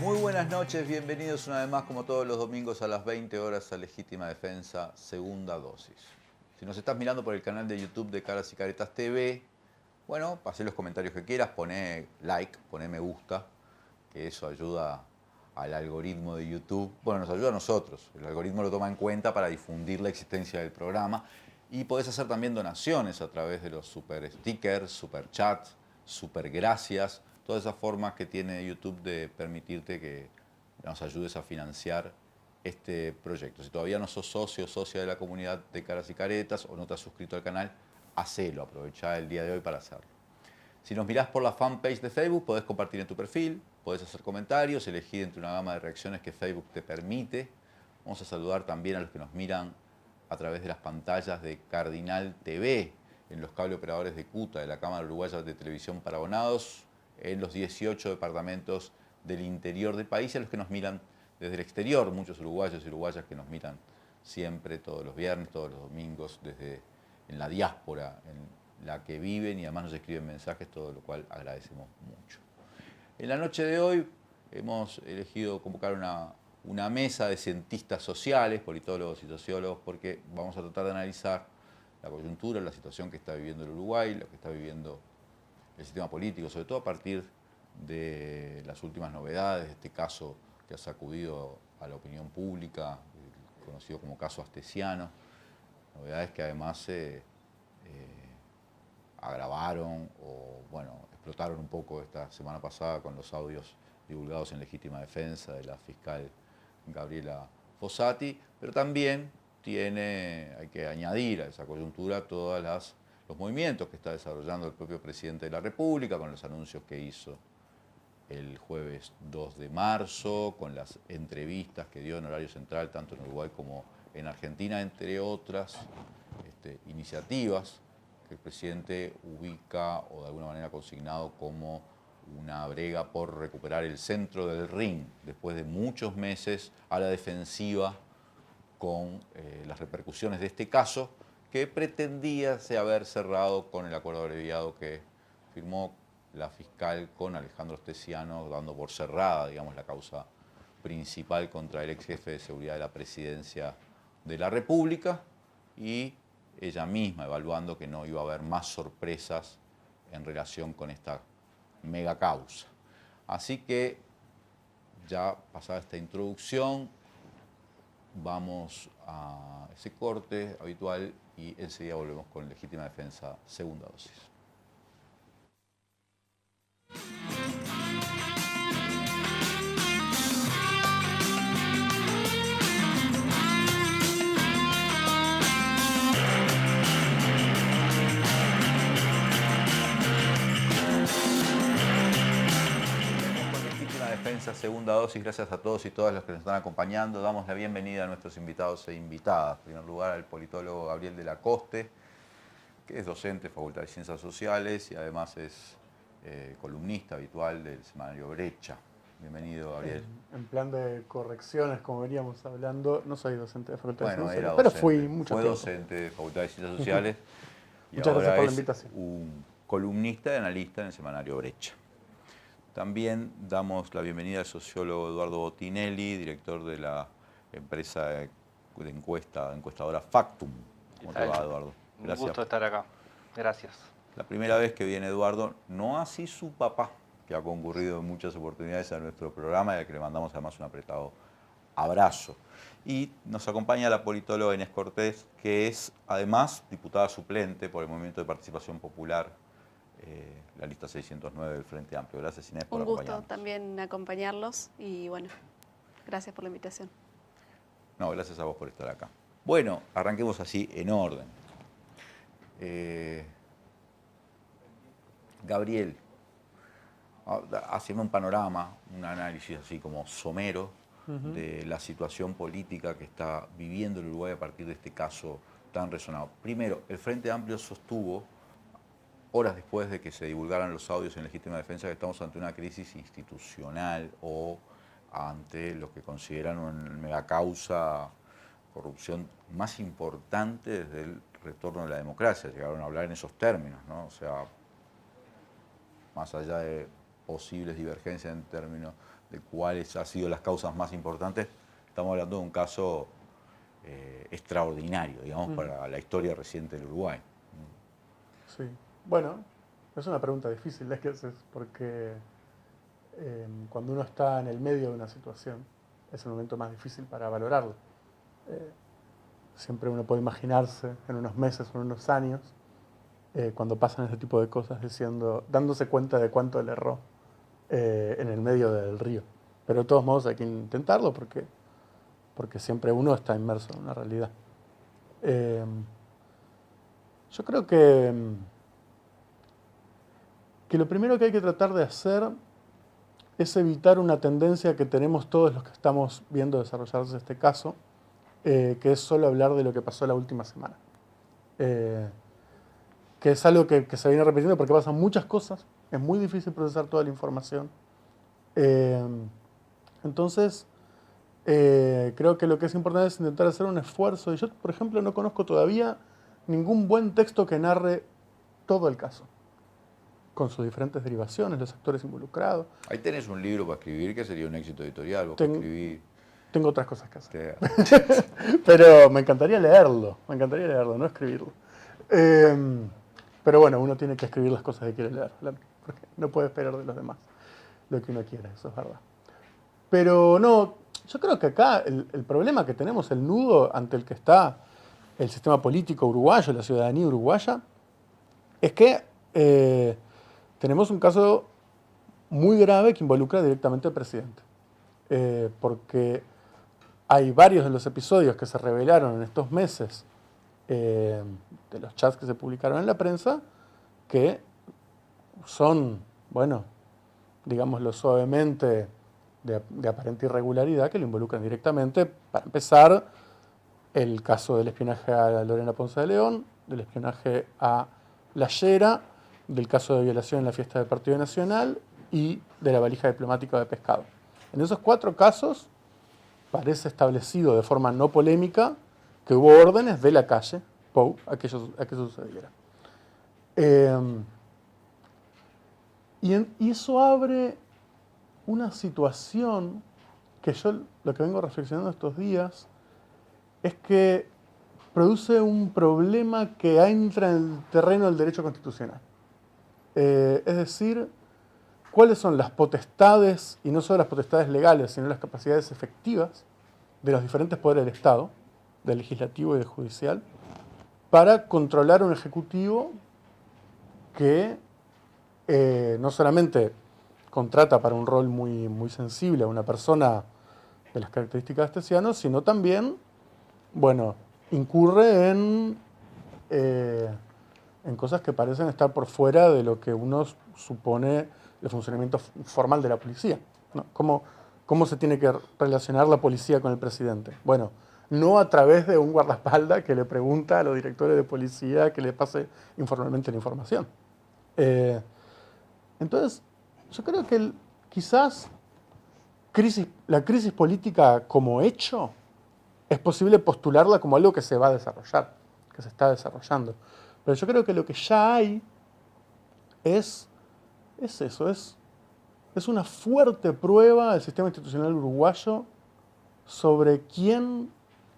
Muy buenas noches, bienvenidos una vez más, como todos los domingos a las 20 horas a Legítima Defensa, segunda dosis. Si nos estás mirando por el canal de YouTube de Caras y Caretas TV, bueno, hacé los comentarios que quieras, poné like, poné me gusta, que eso ayuda al algoritmo de YouTube. Bueno, nos ayuda a nosotros, el algoritmo lo toma en cuenta para difundir la existencia del programa. Y podés hacer también donaciones a través de los super stickers, super chats, super gracias, todas esas formas que tiene YouTube de permitirte que nos ayudes a financiar este proyecto. Si todavía no sos socio o socia de la comunidad de Caras y Caretas o no te has suscrito al canal, hacelo, aprovechá el día de hoy para hacerlo. Si nos mirás por la fanpage de Facebook, podés compartir en tu perfil, podés hacer comentarios, elegir entre una gama de reacciones que Facebook te permite. Vamos a saludar también a los que nos miran a través de las pantallas de Cardinal TV, en los cable operadores de CUTA, de la Cámara Uruguaya de Televisión para Abonados, en los 18 departamentos del interior del país, y a los que nos miran desde el exterior, muchos uruguayos y uruguayas que nos miran siempre, todos los viernes, todos los domingos, desde en la diáspora en la que viven, y además nos escriben mensajes, todo lo cual agradecemos mucho. En la noche de hoy hemos elegido convocar una mesa de cientistas sociales, politólogos y sociólogos, porque vamos a tratar de analizar la coyuntura, la situación que está viviendo el Uruguay, lo que está viviendo el sistema político, sobre todo a partir de las últimas novedades, de este caso que ha sacudido a la opinión pública, conocido como caso Astesiano, novedades que además se agravaron o, bueno, explotaron un poco esta semana pasada con los audios divulgados en Legítima Defensa de la fiscal Gabriela Fossati, pero también hay que añadir a esa coyuntura todos los movimientos que está desarrollando el propio presidente de la República, con los anuncios que hizo el jueves 2 de marzo, con las entrevistas que dio en horario central, tanto en Uruguay como en Argentina, entre otras iniciativas que el presidente ubica o de alguna manera ha consignado como una brega por recuperar el centro del ring después de muchos meses a la defensiva con las repercusiones de este caso, que pretendía haber cerrado con el acuerdo abreviado que firmó la fiscal con Alejandro Astesiano, dando por cerrada, digamos, la causa principal contra el ex jefe de seguridad de la Presidencia de la República, y ella misma evaluando que no iba a haber más sorpresas en relación con esta mega causa. Así que, ya pasada esta introducción, vamos a ese corte habitual y enseguida volvemos con Legítima Defensa, segunda dosis. Defensa, segunda dosis, gracias a todos y todas los que nos están acompañando. Damos la bienvenida a nuestros invitados e invitadas. En primer lugar, al politólogo Gabriel de la Coste, que es docente de Facultad de Ciencias Sociales y además es columnista habitual del semanario Brecha. Bienvenido, Gabriel. En plan de correcciones, como veníamos hablando, no soy docente de Facultad de Ciencias Sociales, Docente, pero fui mucho fue tiempo. docente de Facultad de Ciencias Sociales y Muchas ahora gracias por la es invitación. un columnista y analista en el semanario Brecha. También damos la bienvenida al sociólogo Eduardo Botinelli, director de la empresa de encuestadora Factum. ¿Cómo te va, Eduardo? Gracias. Un gusto estar acá. Gracias. La primera vez que viene Eduardo, no así su papá, que ha concurrido en muchas oportunidades a nuestro programa y al que le mandamos además un apretado abrazo. Y nos acompaña la politóloga Inés Cortés, que es además diputada suplente por el Movimiento de Participación Popular, la lista 609 del Frente Amplio. Gracias, Inés, por acompañarnos. Un gusto también acompañarlos y bueno, gracias por la invitación. No, gracias a vos por estar acá. Bueno, arranquemos así en orden. Gabriel, haciendo un panorama, un análisis así como somero de la situación política que está viviendo el Uruguay a partir de este caso tan resonado. Primero, el Frente Amplio sostuvo, horas después de que se divulgaran los audios en Legítima Defensa, que estamos ante una crisis institucional o ante lo que consideran una megacausa corrupción más importante desde el retorno de la democracia. Llegaron a hablar en esos términos, ¿no? O sea, más allá de posibles divergencias en términos de cuáles han sido las causas más importantes, estamos hablando de un caso extraordinario, digamos, para la historia reciente del Uruguay. Sí. Bueno, es una pregunta difícil la que haces, porque cuando uno está en el medio de una situación, es el momento más difícil para valorarlo. Siempre uno puede imaginarse en unos meses o en unos años, cuando pasan ese tipo de cosas, dándose cuenta de cuánto le erró en el medio del río. Pero de todos modos hay que intentarlo porque siempre uno está inmerso en una realidad. Yo creo que lo primero que hay que tratar de hacer es evitar una tendencia que tenemos todos los que estamos viendo desarrollarse este caso, que es solo hablar de lo que pasó la última semana. Que es algo que se viene repitiendo porque pasan muchas cosas, es muy difícil procesar toda la información. Entonces, creo que lo que es importante es intentar hacer un esfuerzo. Y yo, por ejemplo, no conozco todavía ningún buen texto que narre todo el caso, con sus diferentes derivaciones, los actores involucrados. Ahí tenés un libro para escribir que sería un éxito editorial, vos que escribís. Tengo otras cosas que hacer. Pero me encantaría leerlo, no escribirlo. Pero bueno, uno tiene que escribir las cosas que quiere leer, porque no puede esperar de los demás lo que uno quiere, eso es verdad. Pero no, yo creo que acá el problema que tenemos, el nudo ante el que está el sistema político uruguayo, la ciudadanía uruguaya, es que tenemos un caso muy grave que involucra directamente al presidente. Porque hay varios de los episodios que se revelaron en estos meses de los chats que se publicaron en la prensa que son, bueno, digámoslo suavemente, de aparente irregularidad que lo involucran directamente. Para empezar, el caso del espionaje a Lorena Ponce de León, del espionaje a La Llera, del caso de violación en la fiesta del Partido Nacional y de la valija diplomática de pescado. En esos 4 casos parece establecido de forma no polémica que hubo órdenes de la calle Pou a que eso sucediera. Y eso abre una situación que yo lo que vengo reflexionando estos días es que produce un problema que entra en el terreno del derecho constitucional. Es decir, cuáles son las potestades, y no solo las potestades legales, sino las capacidades efectivas de los diferentes poderes del Estado, del legislativo y del judicial, para controlar un ejecutivo que no solamente contrata para un rol muy, muy sensible a una persona de las características de Astesiano, sino también, bueno, incurre en cosas que parecen estar por fuera de lo que uno supone el funcionamiento formal de la policía, ¿no? ¿Cómo se tiene que relacionar la policía con el presidente? Bueno, no a través de un guardaespaldas que le pregunta a los directores de policía que le pase informalmente la información. Entonces, yo creo que quizás la crisis política como hecho es posible postularla como algo que se va a desarrollar, que se está desarrollando. Pero yo creo que lo que ya hay es eso, es una fuerte prueba del sistema institucional uruguayo sobre quién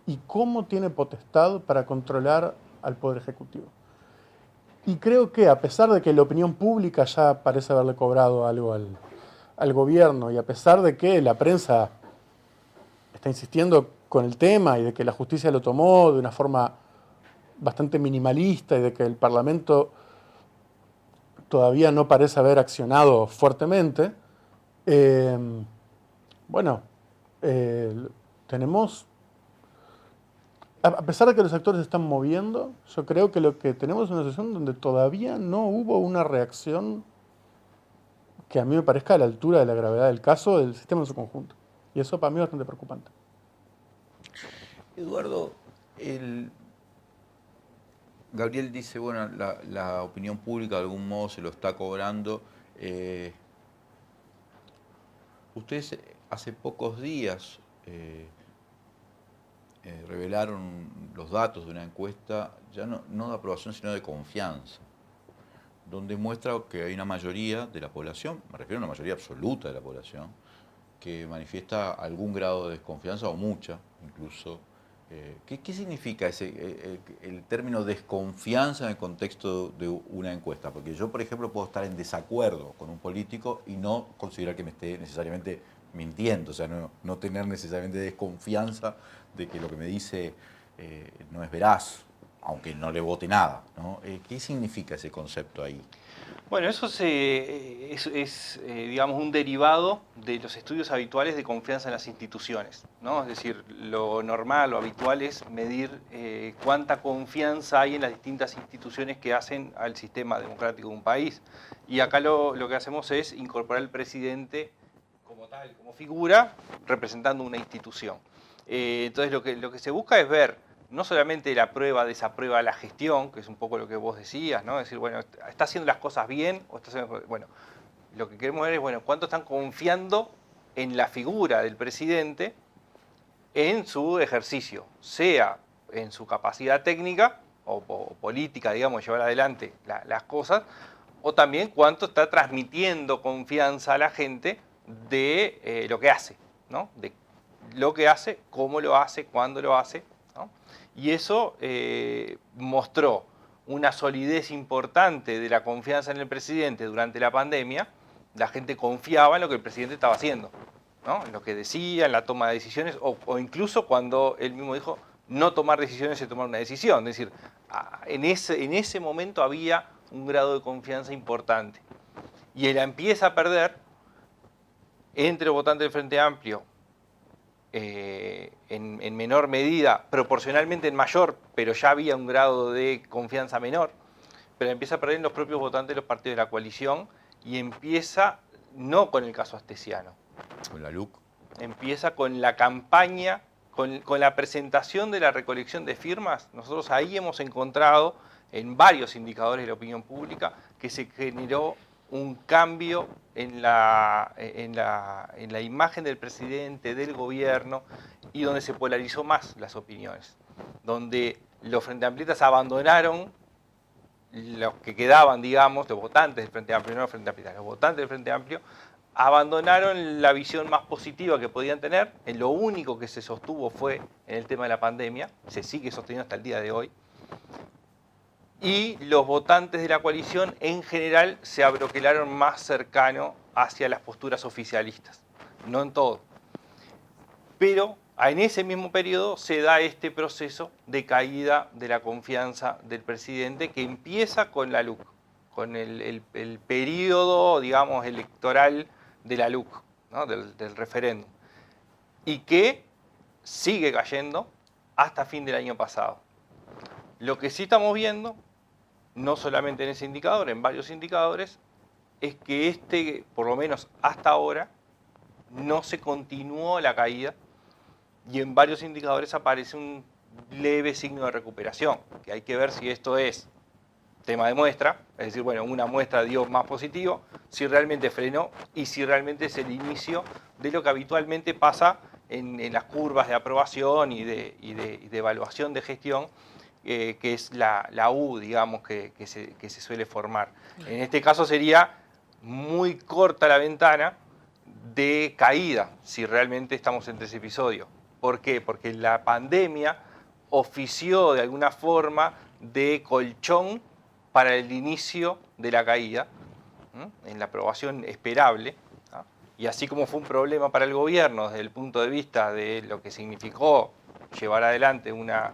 y cómo tiene potestad para controlar al Poder Ejecutivo. Y creo que a pesar de que la opinión pública ya parece haberle cobrado algo al gobierno, y a pesar de que la prensa está insistiendo con el tema y de que la justicia lo tomó de una forma bastante minimalista y de que el Parlamento todavía no parece haber accionado fuertemente, tenemos, a pesar de que los actores se están moviendo, yo creo que lo que tenemos es una situación donde todavía no hubo una reacción que a mí me parezca a la altura de la gravedad del caso del sistema en su conjunto. Y eso para mí es bastante preocupante. Eduardo, Gabriel dice, bueno, la opinión pública de algún modo se lo está cobrando. Ustedes hace pocos días revelaron los datos de una encuesta, ya no de aprobación, sino de confianza, donde muestra que hay una mayoría de la población, me refiero a una mayoría absoluta de la población, que manifiesta algún grado de desconfianza o mucha, incluso. ¿Qué significa el término desconfianza en el contexto de una encuesta? Porque yo, por ejemplo, puedo estar en desacuerdo con un político y no considerar que me esté necesariamente mintiendo, o sea, no tener necesariamente desconfianza de que lo que me dice no es veraz, aunque no le vote nada, ¿no? ¿Qué significa ese concepto ahí? Bueno, eso es digamos, un derivado de los estudios habituales de confianza en las instituciones, ¿no? Es decir, lo normal, lo habitual es medir cuánta confianza hay en las distintas instituciones que hacen al sistema democrático de un país. Y acá lo que hacemos es incorporar al presidente como tal, como figura, representando una institución. Entonces, lo que se busca es ver no solamente la prueba, desaprueba la gestión, que es un poco lo que vos decías, ¿no? Es decir, bueno, ¿está haciendo las cosas bien? O está haciendo... Bueno, lo que queremos ver es, bueno, ¿cuánto están confiando en la figura del presidente en su ejercicio? Sea en su capacidad técnica o política, digamos, llevar adelante las cosas, o también cuánto está transmitiendo confianza a la gente de lo que hace, ¿no? De lo que hace, cómo lo hace, cuándo lo hace, ¿no? Y eso mostró una solidez importante de la confianza en el presidente durante la pandemia. La gente confiaba en lo que el presidente estaba haciendo, ¿no? En lo que decía, en la toma de decisiones, o incluso cuando él mismo dijo no tomar decisiones es tomar una decisión. Es decir, en ese momento había un grado de confianza importante. Y él empieza a perder entre los votantes del Frente Amplio, en menor medida, proporcionalmente en mayor, pero ya había un grado de confianza menor, pero empieza a perder en los propios votantes de los partidos de la coalición y empieza, no con el caso Astesiano, ¿Con la LUC? empieza con la campaña, con la presentación de la recolección de firmas. Nosotros ahí hemos encontrado en varios indicadores de la opinión pública que se generó un cambio en la imagen del presidente, del gobierno, y donde se polarizó más las opiniones, donde los Frente Amplistas abandonaron, los que quedaban, digamos, los votantes del Frente Amplio, no los Frente Amplistas, los votantes del Frente Amplio, abandonaron la visión más positiva que podían tener. En lo único que se sostuvo fue en el tema de la pandemia, se sigue sosteniendo hasta el día de hoy. Y los votantes de la coalición en general se abroquelaron más cercano hacia las posturas oficialistas, no en todo. Pero en ese mismo periodo se da este proceso de caída de la confianza del presidente que empieza con la LUC, con el periodo, digamos, electoral de la LUC, ¿no? del referéndum, y que sigue cayendo hasta fin del año pasado. Lo que sí estamos viendo, no solamente en ese indicador, en varios indicadores, es que por lo menos hasta ahora, no se continuó la caída y en varios indicadores aparece un leve signo de recuperación, que hay que ver si esto es tema de muestra, es decir, bueno, una muestra dio más positivo, si realmente frenó y si realmente es el inicio de lo que habitualmente pasa en las curvas de aprobación y de evaluación de gestión, que es la U, digamos, que se suele formar. En este caso sería muy corta la ventana de caída, si realmente estamos entre ese episodio. ¿Por qué? Porque la pandemia ofició de alguna forma de colchón para el inicio de la caída, en la aprobación esperable, ¿no? Y así como fue un problema para el gobierno desde el punto de vista de lo que significó llevar adelante una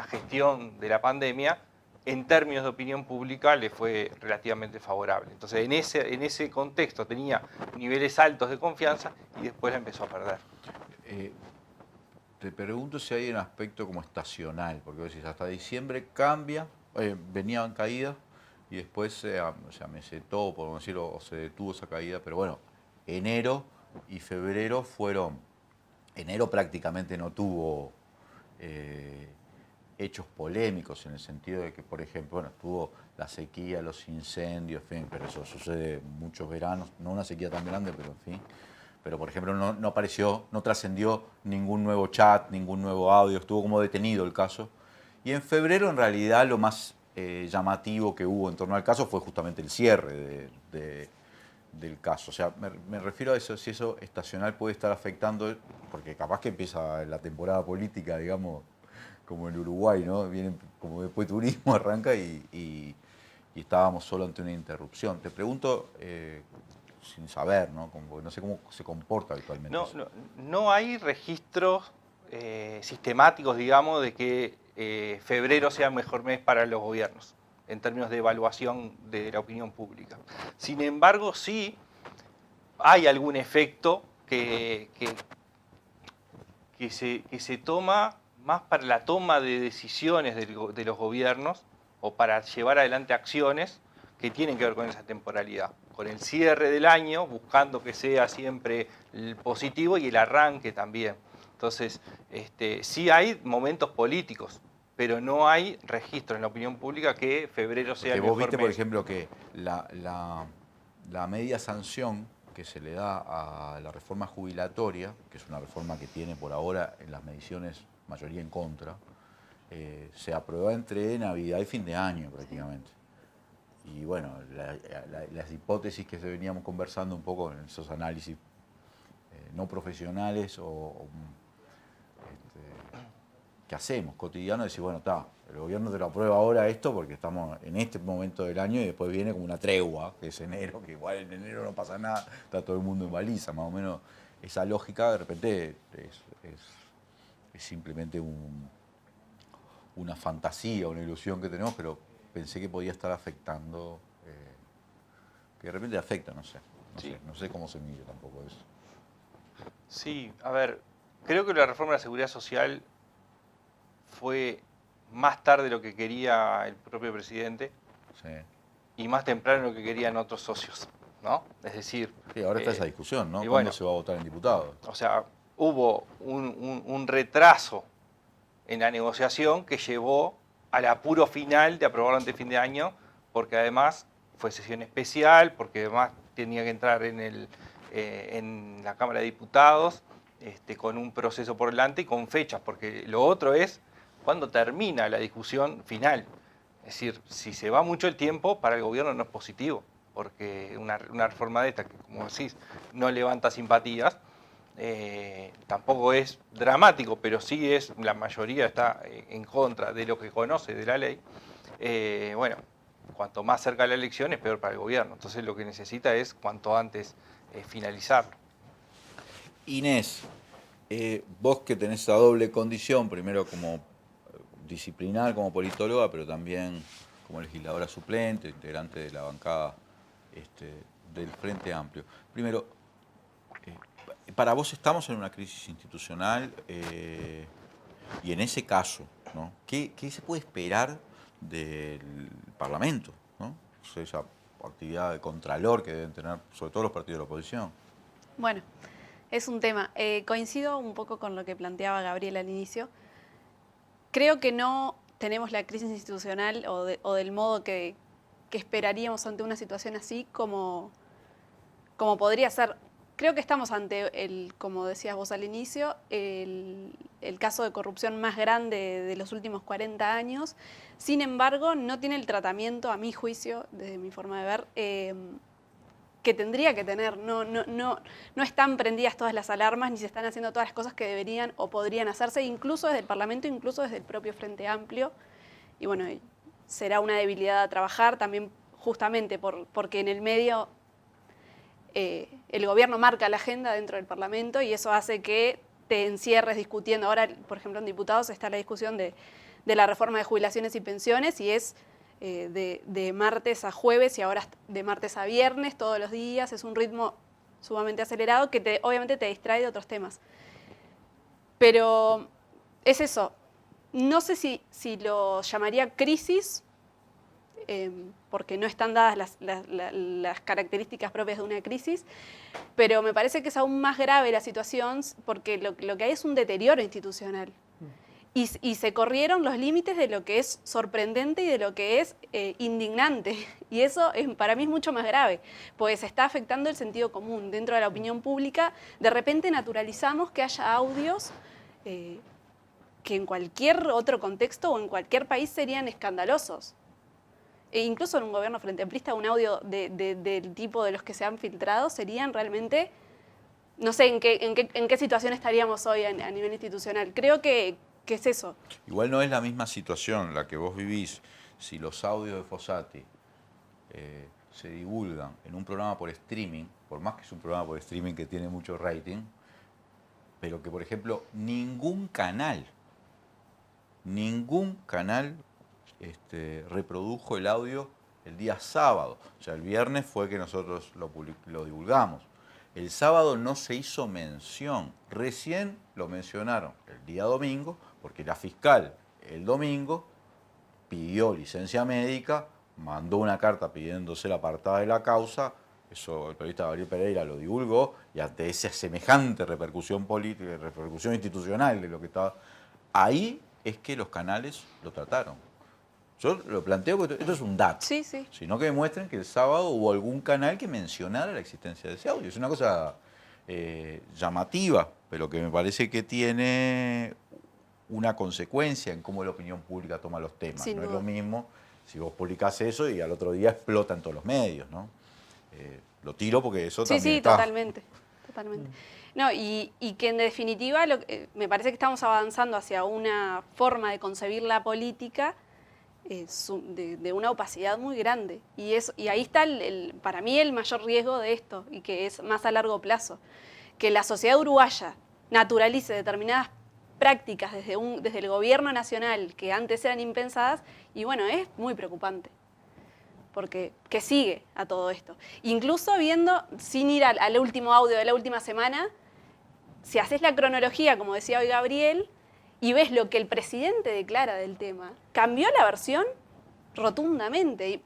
gestión de la pandemia, en términos de opinión pública le fue relativamente favorable. Entonces, en ese contexto tenía niveles altos de confianza y después la empezó a perder. Te pregunto si hay un aspecto como estacional, porque vos decís, hasta diciembre cambia, venían caídas y después se mesetó, podemos decirlo, o se detuvo esa caída, pero bueno, enero y febrero enero prácticamente no tuvo hechos polémicos en el sentido de que, por ejemplo, bueno, tuvo la sequía, los incendios, en fin, pero eso sucede muchos veranos, no una sequía tan grande, pero en fin. Pero, por ejemplo, no apareció, no trascendió ningún nuevo chat, ningún nuevo audio, estuvo como detenido el caso. Y en febrero, en realidad, lo más llamativo que hubo en torno al caso fue justamente el cierre del caso. O sea, me refiero a eso, si eso estacional puede estar afectando, porque capaz que empieza la temporada política, digamos, como en Uruguay, ¿no? Viene como después turismo, arranca y estábamos solo ante una interrupción. Te pregunto, sin saber, ¿no? Como, no sé cómo se comporta habitualmente No, eso. no hay registros sistemáticos, digamos, de que febrero sea el mejor mes para los gobiernos, en términos de evaluación de la opinión pública. Sin embargo, sí hay algún efecto que se toma más para la toma de decisiones de los gobiernos o para llevar adelante acciones que tienen que ver con esa temporalidad, con el cierre del año, buscando que sea siempre el positivo y el arranque también. Entonces, sí hay momentos políticos, pero no hay registro en la opinión pública que febrero sea Porque el vos mejor viste, por mes. ejemplo, que la media sanción que se le da a la reforma jubilatoria, que es una reforma que tiene por ahora en las mediciones mayoría en contra, se aprueba entre Navidad y fin de año prácticamente. Y bueno, las hipótesis que veníamos conversando un poco en esos análisis no profesionales que hacemos cotidianos, decir, bueno, está, el gobierno te lo aprueba ahora esto porque estamos en este momento del año y después viene como una tregua, que es enero, que igual en enero no pasa nada, está todo el mundo en baliza, más o menos esa lógica de repente es simplemente una fantasía, una ilusión que tenemos, pero pensé que podía estar afectando, que de repente afecta, no sé, Sí. no sé cómo se mide tampoco eso. Sí, a ver, creo que la reforma de la seguridad social fue más tarde de lo que quería el propio presidente Sí. y más temprano de lo que querían otros socios, ¿no? Es decir, Sí, ahora está esa discusión, ¿no? y ¿Cuándo bueno, se va a votar en diputados? o sea, hubo un retraso en la negociación que llevó al apuro final de aprobarlo antes de fin de año, porque además fue sesión especial, porque además tenía que entrar en la Cámara de Diputados con un proceso por delante y con fechas, porque lo otro es cuándo termina la discusión final. Es decir, si se va mucho el tiempo, para el gobierno no es positivo, porque una reforma de esta, que como decís, no levanta simpatías, tampoco es dramático, pero sí es, la mayoría está en contra de lo que conoce de la ley. Bueno, cuanto más cerca de la elección es peor para el gobierno. Entonces lo que necesita es cuanto antes finalizarlo. Inés, vos que tenés esa doble condición, primero como disciplinar, como politóloga, pero también como legisladora suplente, integrante de la bancada del Frente Amplio. Primero, para vos estamos en una crisis institucional y en ese caso, ¿no? ¿Qué se puede esperar del Parlamento, ¿no? O sea, esa actividad de contralor que deben tener sobre todo los partidos de la oposición. Bueno, es un tema. Coincido un poco con lo que planteaba Gabriel al inicio. Creo que no tenemos la crisis institucional o del modo que esperaríamos ante una situación así como podría ser. Creo que estamos ante, como decías vos al inicio, el caso de corrupción más grande de los últimos 40 años. Sin embargo, no tiene el tratamiento, a mi juicio, desde mi forma de ver, que tendría que tener. No están prendidas todas las alarmas, ni se están haciendo todas las cosas que deberían o podrían hacerse, incluso desde el Parlamento, incluso desde el propio Frente Amplio. Y bueno, será una debilidad a trabajar también justamente porque en el medio el gobierno marca la agenda dentro del Parlamento y eso hace que te encierres discutiendo. Ahora, por ejemplo, en diputados está la discusión de la reforma de jubilaciones y pensiones y es de martes a jueves y ahora de martes a viernes todos los días. Es un ritmo sumamente acelerado que obviamente te distrae de otros temas. Pero es eso. No sé si lo llamaría crisis, porque no están dadas las características propias de una crisis, pero me parece que es aún más grave la situación porque lo que hay es un deterioro institucional. Y se corrieron los límites de lo que es sorprendente y de lo que es indignante. Y eso para mí es mucho más grave, pues está afectando el sentido común. Dentro de la opinión pública, de repente naturalizamos que haya audios que en cualquier otro contexto o en cualquier país serían escandalosos. e incluso en un gobierno frente amplista, un audio del tipo de los que se han filtrado serían realmente, no sé en qué situación estaríamos hoy a nivel institucional. Creo que es eso. Igual no es la misma situación la que vos vivís si los audios de Fossati se divulgan en un programa por streaming, por más que es un programa por streaming que tiene mucho rating, pero que, por ejemplo, ningún canal reprodujo el audio el día sábado. O sea, el viernes fue que nosotros lo divulgamos. El sábado no se hizo mención. Recién lo mencionaron el día domingo, porque la fiscal el domingo pidió licencia médica, mandó una carta pidiéndose la apartada de la causa. Eso el periodista Gabriel Pereira lo divulgó, y ante esa semejante repercusión política, repercusión institucional de lo que estaba, ahí es que los canales lo trataron. Yo lo planteo porque esto es un dato, Sí, sí. sino que demuestren que el sábado hubo algún canal que mencionara la existencia de ese audio. Es una cosa llamativa, pero que me parece que tiene una consecuencia en cómo la opinión pública toma los temas. Sin no es duda. lo mismo si vos publicás eso y al otro día explota en todos los medios, ¿no? Lo tiro porque eso Sí, también sí, está. totalmente. No, y que en definitiva me parece que estamos avanzando hacia una forma de concebir la política de una opacidad muy grande. Y ahí está, para mí, el mayor riesgo de esto, y que es más a largo plazo. Que la sociedad uruguaya naturalice determinadas prácticas desde el gobierno nacional que antes eran impensadas, y bueno, es muy preocupante. Porque que sigue a todo esto. Incluso viendo, sin ir al último audio de la última semana, si haces la cronología, como decía hoy Gabriel, y ves lo que el presidente declara del tema, cambió la versión rotundamente. Y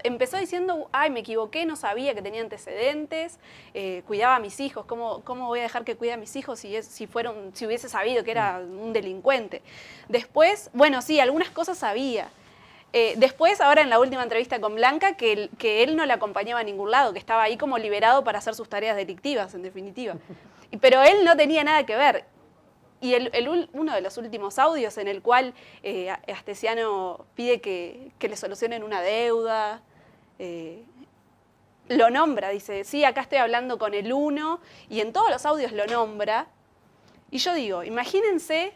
empezó diciendo, ay, me equivoqué, no sabía que tenía antecedentes, cuidaba a mis hijos, ¿cómo voy a dejar que cuide a mis hijos si hubiese sabido que era un delincuente? Después, bueno, sí, algunas cosas sabía. Después, ahora en la última entrevista con Blanca, que él no la acompañaba a ningún lado, que estaba ahí como liberado para hacer sus tareas delictivas, en definitiva. Pero él no tenía nada que ver. Y uno de los últimos audios en el cual Astesiano pide que le solucionen una deuda, lo nombra, dice, sí, acá estoy hablando con el uno, y en todos los audios lo nombra. Y yo digo, imagínense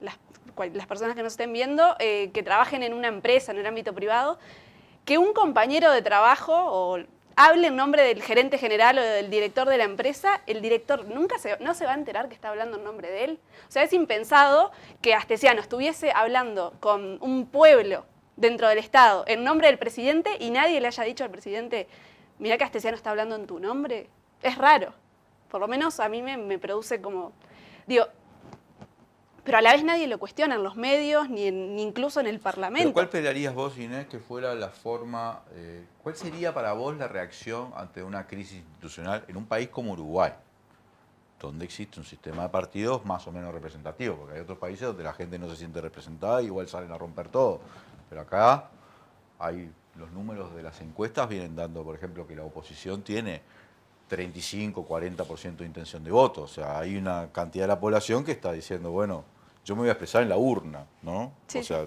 las personas que nos estén viendo, que trabajen en una empresa, en el ámbito privado, que un compañero de trabajo hable en nombre del gerente general o del director de la empresa, el director no se va a enterar que está hablando en nombre de él. O sea, es impensado que Astesiano estuviese hablando con un pueblo dentro del Estado en nombre del presidente y nadie le haya dicho al presidente, mirá que Astesiano está hablando en tu nombre. Es raro. Por lo menos a mí me produce como... Digo, pero a la vez nadie lo cuestiona en los medios, ni incluso en el Parlamento. ¿Pero cuál esperarías vos, Inés, que fuera la forma, cuál sería para vos la reacción ante una crisis institucional en un país como Uruguay, donde existe un sistema de partidos más o menos representativo? Porque hay otros países donde la gente no se siente representada y igual salen a romper todo. Pero acá los números de las encuestas vienen dando, por ejemplo, que la oposición tiene 35, 40% de intención de voto. O sea, hay una cantidad de la población que está diciendo, bueno, yo me voy a expresar en la urna, ¿no? Sí. O sea,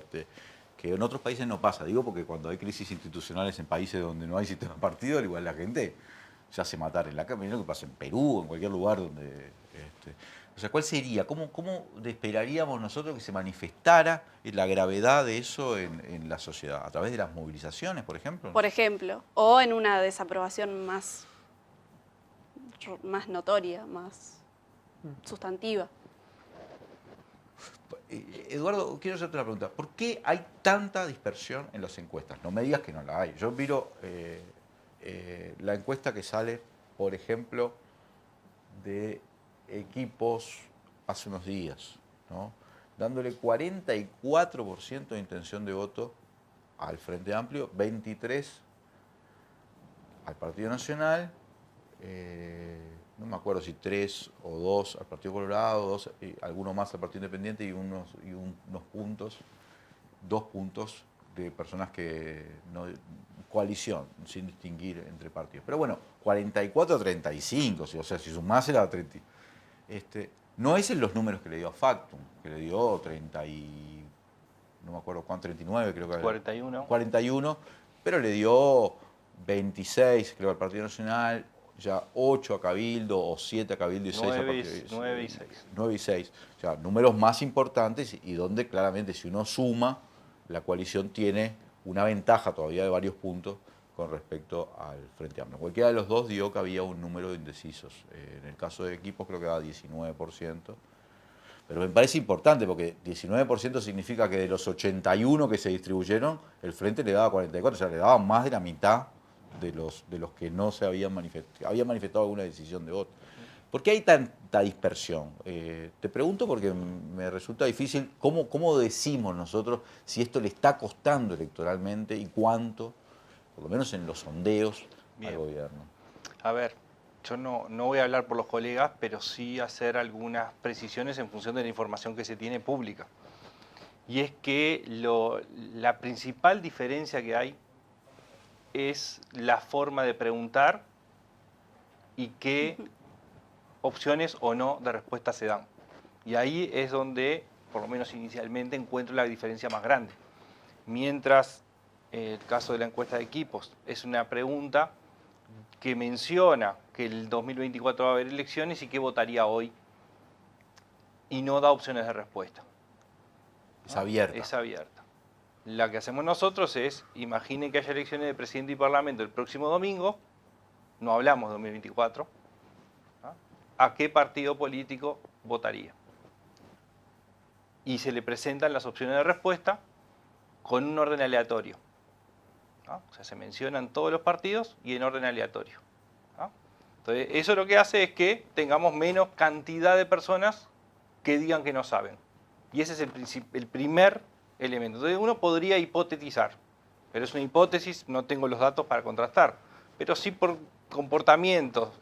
que en otros países no pasa. Digo porque cuando hay crisis institucionales en países donde no hay sistema de partido, al igual la gente se hace matar en la calle. Mirá lo que pasa en Perú, en cualquier lugar donde... O sea, ¿cuál sería? ¿Cómo esperaríamos nosotros que se manifestara la gravedad de eso en la sociedad? ¿A través de las movilizaciones, por ejemplo? Por ejemplo, o en una desaprobación más notoria, más sustantiva. Eduardo, quiero hacerte una pregunta. ¿Por qué hay tanta dispersión en las encuestas? No me digas que no la hay. Yo miro la encuesta que sale, por ejemplo, de Equipos hace unos días, ¿no? Dándole 44% de intención de voto al Frente Amplio, 23% al Partido Nacional, no me acuerdo si 3 o 2 al Partido Colorado, 2, alguno más al Partido Independiente y unos puntos, 2 puntos de personas que no, coalición, sin distinguir entre partidos. Pero bueno, 44 a 35, o sea, si sumás era 30. No es en los números que le dio a Factum, que le dio 30 y... no me acuerdo cuánto, 39 creo que era. 41. 41, pero le dio 26, creo, al Partido Nacional, ya 8 a Cabildo o 7 a Cabildo y 6 a Partido 9 y 6. 9 y 6. O sea, números más importantes y donde claramente si uno suma, la coalición tiene una ventaja todavía de varios puntos con respecto al Frente Amplio. Cualquiera de los dos dio que había un número de indecisos. En el caso de Equipos creo que daba 19%. Pero me parece importante porque 19% significa que de los 81 que se distribuyeron, el Frente le daba 44, o sea, le daba más de la mitad de los que no se habían manifestado alguna decisión de voto. ¿Por qué hay tanta dispersión? Te pregunto porque me resulta difícil cómo decimos nosotros si esto le está costando electoralmente y cuánto, por lo menos en los sondeos, Bien. al gobierno. A ver, yo no voy a hablar por los colegas, pero sí hacer algunas precisiones en función de la información que se tiene pública. Y es que la principal diferencia que hay es la forma de preguntar y qué opciones o no de respuesta se dan. Y ahí es donde, por lo menos inicialmente, encuentro la diferencia más grande. Mientras el caso de la encuesta de Equipos es una pregunta que menciona que el 2024 va a haber elecciones y que votaría hoy, y no da opciones de respuesta. Es abierta. Es abierta. La que hacemos nosotros es, imaginen que haya elecciones de presidente y parlamento el próximo domingo, no hablamos de 2024, ¿ah? ¿A qué partido político votaría? Y se le presentan las opciones de respuesta con un orden aleatorio. ¿Ah? O sea, se mencionan todos los partidos y en orden aleatorio. ¿Ah? Entonces, eso lo que hace es que tengamos menos cantidad de personas que digan que no saben. Y ese es el primer elemento. Entonces, uno podría hipotetizar, pero es una hipótesis, no tengo los datos para contrastar, pero sí por comportamiento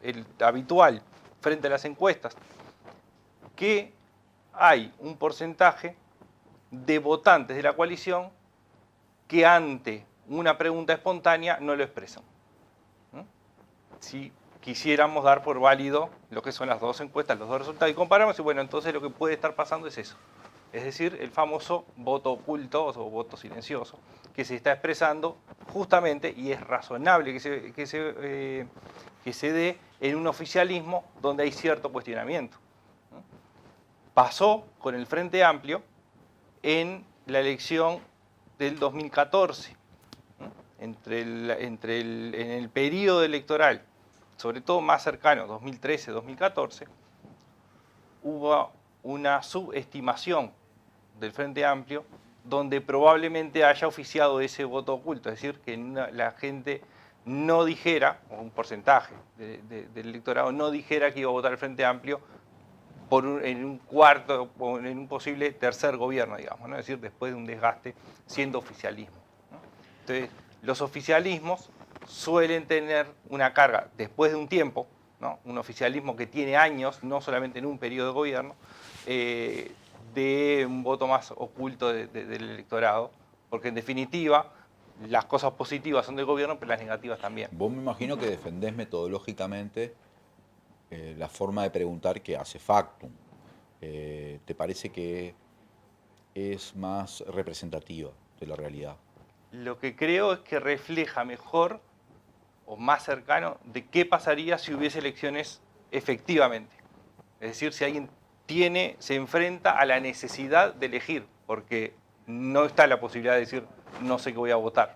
habitual frente a las encuestas, que hay un porcentaje de votantes de la coalición que ante una pregunta espontánea no lo expresan. Si quisiéramos dar por válido lo que son las dos encuestas, los dos resultados, y comparamos, y bueno, entonces lo que puede estar pasando es eso. Es decir, el famoso voto oculto o voto silencioso, que se está expresando justamente, y es razonable que se dé en un oficialismo donde hay cierto cuestionamiento. Pasó con el Frente Amplio en la elección del 2014. En el periodo electoral, sobre todo más cercano, 2013-2014, hubo una subestimación del Frente Amplio donde probablemente haya oficiado ese voto oculto, es decir, que la gente no dijera, o un porcentaje del electorado no dijera que iba a votar el Frente Amplio en un cuarto o en un posible tercer gobierno, digamos, ¿no? Es decir, después de un desgaste siendo oficialismo, ¿no? Entonces, los oficialismos suelen tener una carga, después de un tiempo, ¿no? Un oficialismo que tiene años, no solamente en un periodo de gobierno, de un voto más oculto del electorado, porque en definitiva las cosas positivas son del gobierno, pero las negativas también. Vos me imagino que defendés metodológicamente la forma de preguntar que hace Factum. ¿Te parece que es más representativa de la realidad? Lo que creo es que refleja mejor o más cercano de qué pasaría si hubiese elecciones efectivamente. Es decir, si alguien se enfrenta a la necesidad de elegir, porque no está la posibilidad de decir no sé qué voy a votar,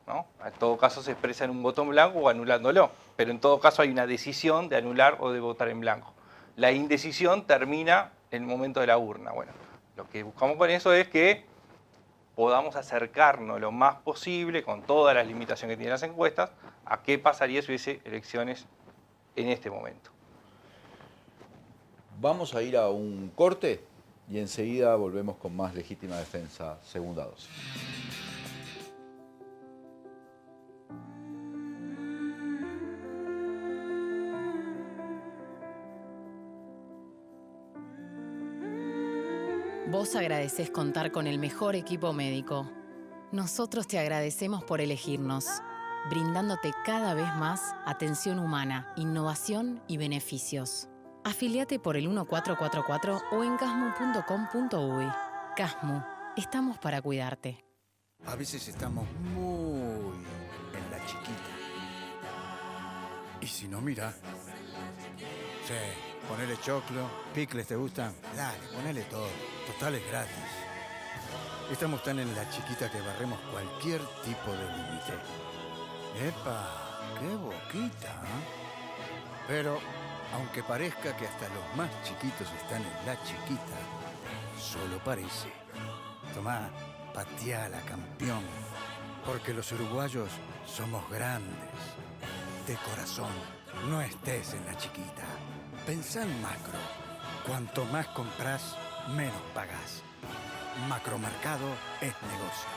¿no? En todo caso se expresa en un voto en blanco o anulándolo, pero en todo caso hay una decisión de anular o de votar en blanco. La indecisión termina en el momento de la urna. Bueno, lo que buscamos con eso es que podamos acercarnos lo más posible, con todas las limitaciones que tienen las encuestas, a qué pasaría si hubiese elecciones en este momento. Vamos a ir a un corte y enseguida volvemos con más Legítima Defensa, segunda dosis. Vos agradecés contar con el mejor equipo médico. Nosotros te agradecemos por elegirnos, brindándote cada vez más atención humana, innovación y beneficios. Afiliate por el 1444 o en casmu.com.uy. Casmu, estamos para cuidarte. A veces estamos muy en la chiquita. Y si no, mira. Sí, ponele choclo, picles, ¿te gustan? Dale, ponele todo. Total es gratis. Estamos tan en la chiquita que barremos cualquier tipo de límite. ¡Epa! ¡Qué boquita! ¿Eh? Pero, aunque parezca que hasta los más chiquitos están en la chiquita, solo parece. Tomá, pateala, campeón. Porque los uruguayos somos grandes. De corazón, no estés en la chiquita. Pensá en macro. Cuanto más compras, menos pagás. Macromercado es negocio.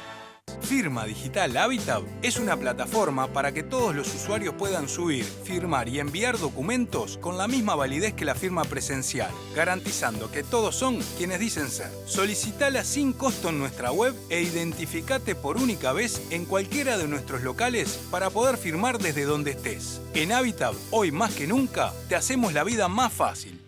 Firma Digital Habitat es una plataforma para que todos los usuarios puedan subir, firmar y enviar documentos con la misma validez que la firma presencial, garantizando que todos son quienes dicen ser. Solicitala sin costo en nuestra web e identificate por única vez en cualquiera de nuestros locales para poder firmar desde donde estés. En Habitat, hoy más que nunca, te hacemos la vida más fácil.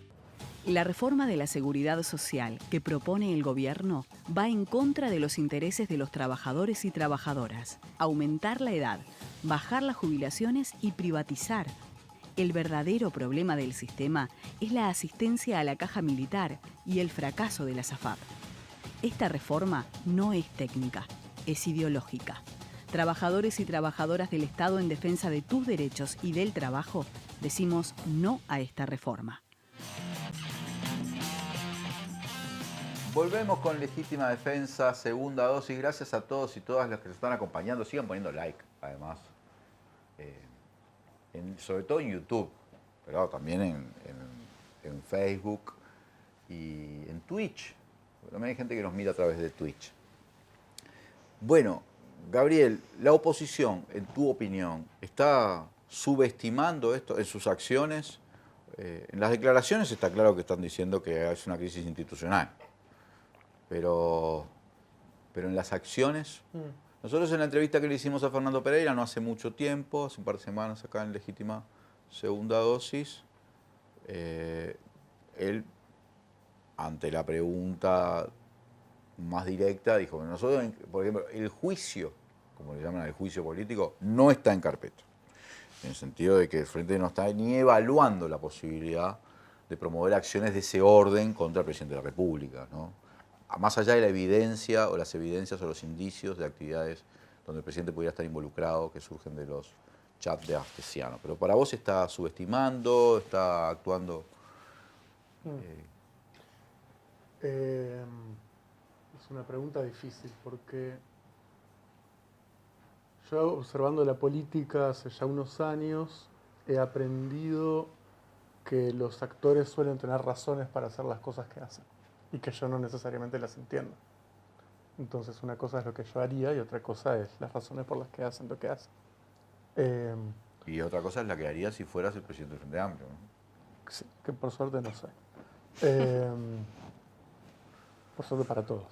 La reforma de la seguridad social que propone el gobierno va en contra de los intereses de los trabajadores y trabajadoras. Aumentar la edad, bajar las jubilaciones y privatizar. El verdadero problema del sistema es la asistencia a la caja militar y el fracaso de la SAFAP. Esta reforma no es técnica, es ideológica. Trabajadores y trabajadoras del Estado en defensa de tus derechos y del trabajo, decimos no a esta reforma. Volvemos con Legítima Defensa, segunda dosis. Gracias a todos y todas los que nos están acompañando. Sigan poniendo like, además. Sobre todo en YouTube, pero también en Facebook y en Twitch. También hay gente que nos mira a través de Twitch. Bueno, Gabriel, la oposición, en tu opinión, ¿está subestimando esto en sus acciones? En las declaraciones está claro que están diciendo que es una crisis institucional. Pero en las acciones, nosotros en la entrevista que le hicimos a Fernando Pereira no hace mucho tiempo, hace un par de semanas acá en Legítima Segunda Dosis, él, ante la pregunta más directa, dijo que nosotros, por ejemplo, el juicio, como le llaman al juicio político, no está en carpeta. En el sentido de que el Frente no está ni evaluando la posibilidad de promover acciones de ese orden contra el presidente de la República, ¿no? Más allá de la evidencia o las evidencias o los indicios de actividades donde el presidente pudiera estar involucrado, que surgen de los chats de Astesiano. Pero para vos está subestimando, está actuando... Es una pregunta difícil porque yo, observando la política hace ya unos años, he aprendido que los actores suelen tener razones para hacer las cosas que hacen y que yo no necesariamente las entiendo. Entonces una cosa es lo que yo haría y otra cosa es las razones por las que hacen lo que hacen. Y otra cosa es la que harías si fueras el presidente del Frente Amplio, ¿no? Sí, que por suerte no sé. Por suerte para todos.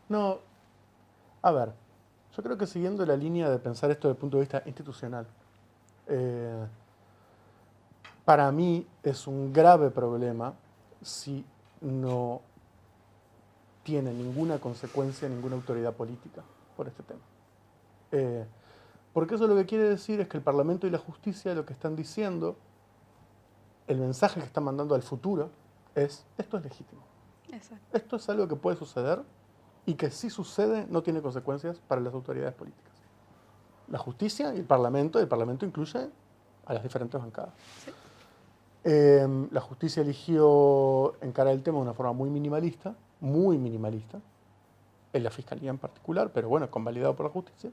No, a ver, yo creo que siguiendo la línea de pensar esto desde el punto de vista institucional, para mí es un grave problema si no tiene ninguna consecuencia, ninguna autoridad política por este tema. Porque eso lo que quiere decir es que el Parlamento y la justicia lo que están diciendo, el mensaje que están mandando al futuro es, esto es legítimo. Exacto. Esto es algo que puede suceder y que si sucede no tiene consecuencias para las autoridades políticas. La justicia y el Parlamento incluye a las diferentes bancadas. Sí. La justicia eligió encarar el tema de una forma muy minimalista, en la fiscalía en particular, pero bueno, convalidado por la justicia.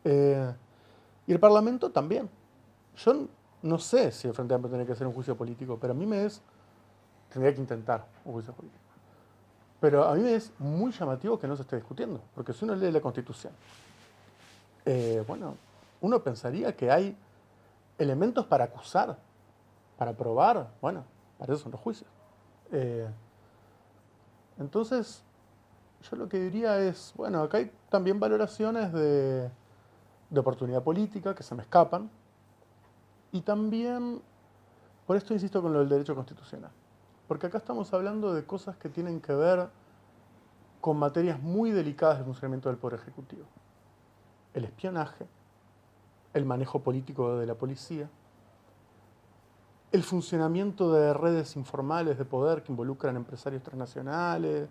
Y el Parlamento también. Yo no sé si el Frente Amplio tiene que hacer un juicio político, pero a mí tendría que intentar un juicio político. Pero a mí me es muy llamativo que no se esté discutiendo, porque si uno lee la Constitución, bueno, uno pensaría que hay elementos para acusar, para probar, bueno, para eso son los juicios. Entonces, yo lo que diría es, bueno, acá hay también valoraciones de oportunidad política que se me escapan, y también, por esto insisto con lo del derecho constitucional, porque acá estamos hablando de cosas que tienen que ver con materias muy delicadas del funcionamiento del Poder Ejecutivo. el espionaje, el manejo político de la policía, el funcionamiento de redes informales de poder que involucran empresarios transnacionales,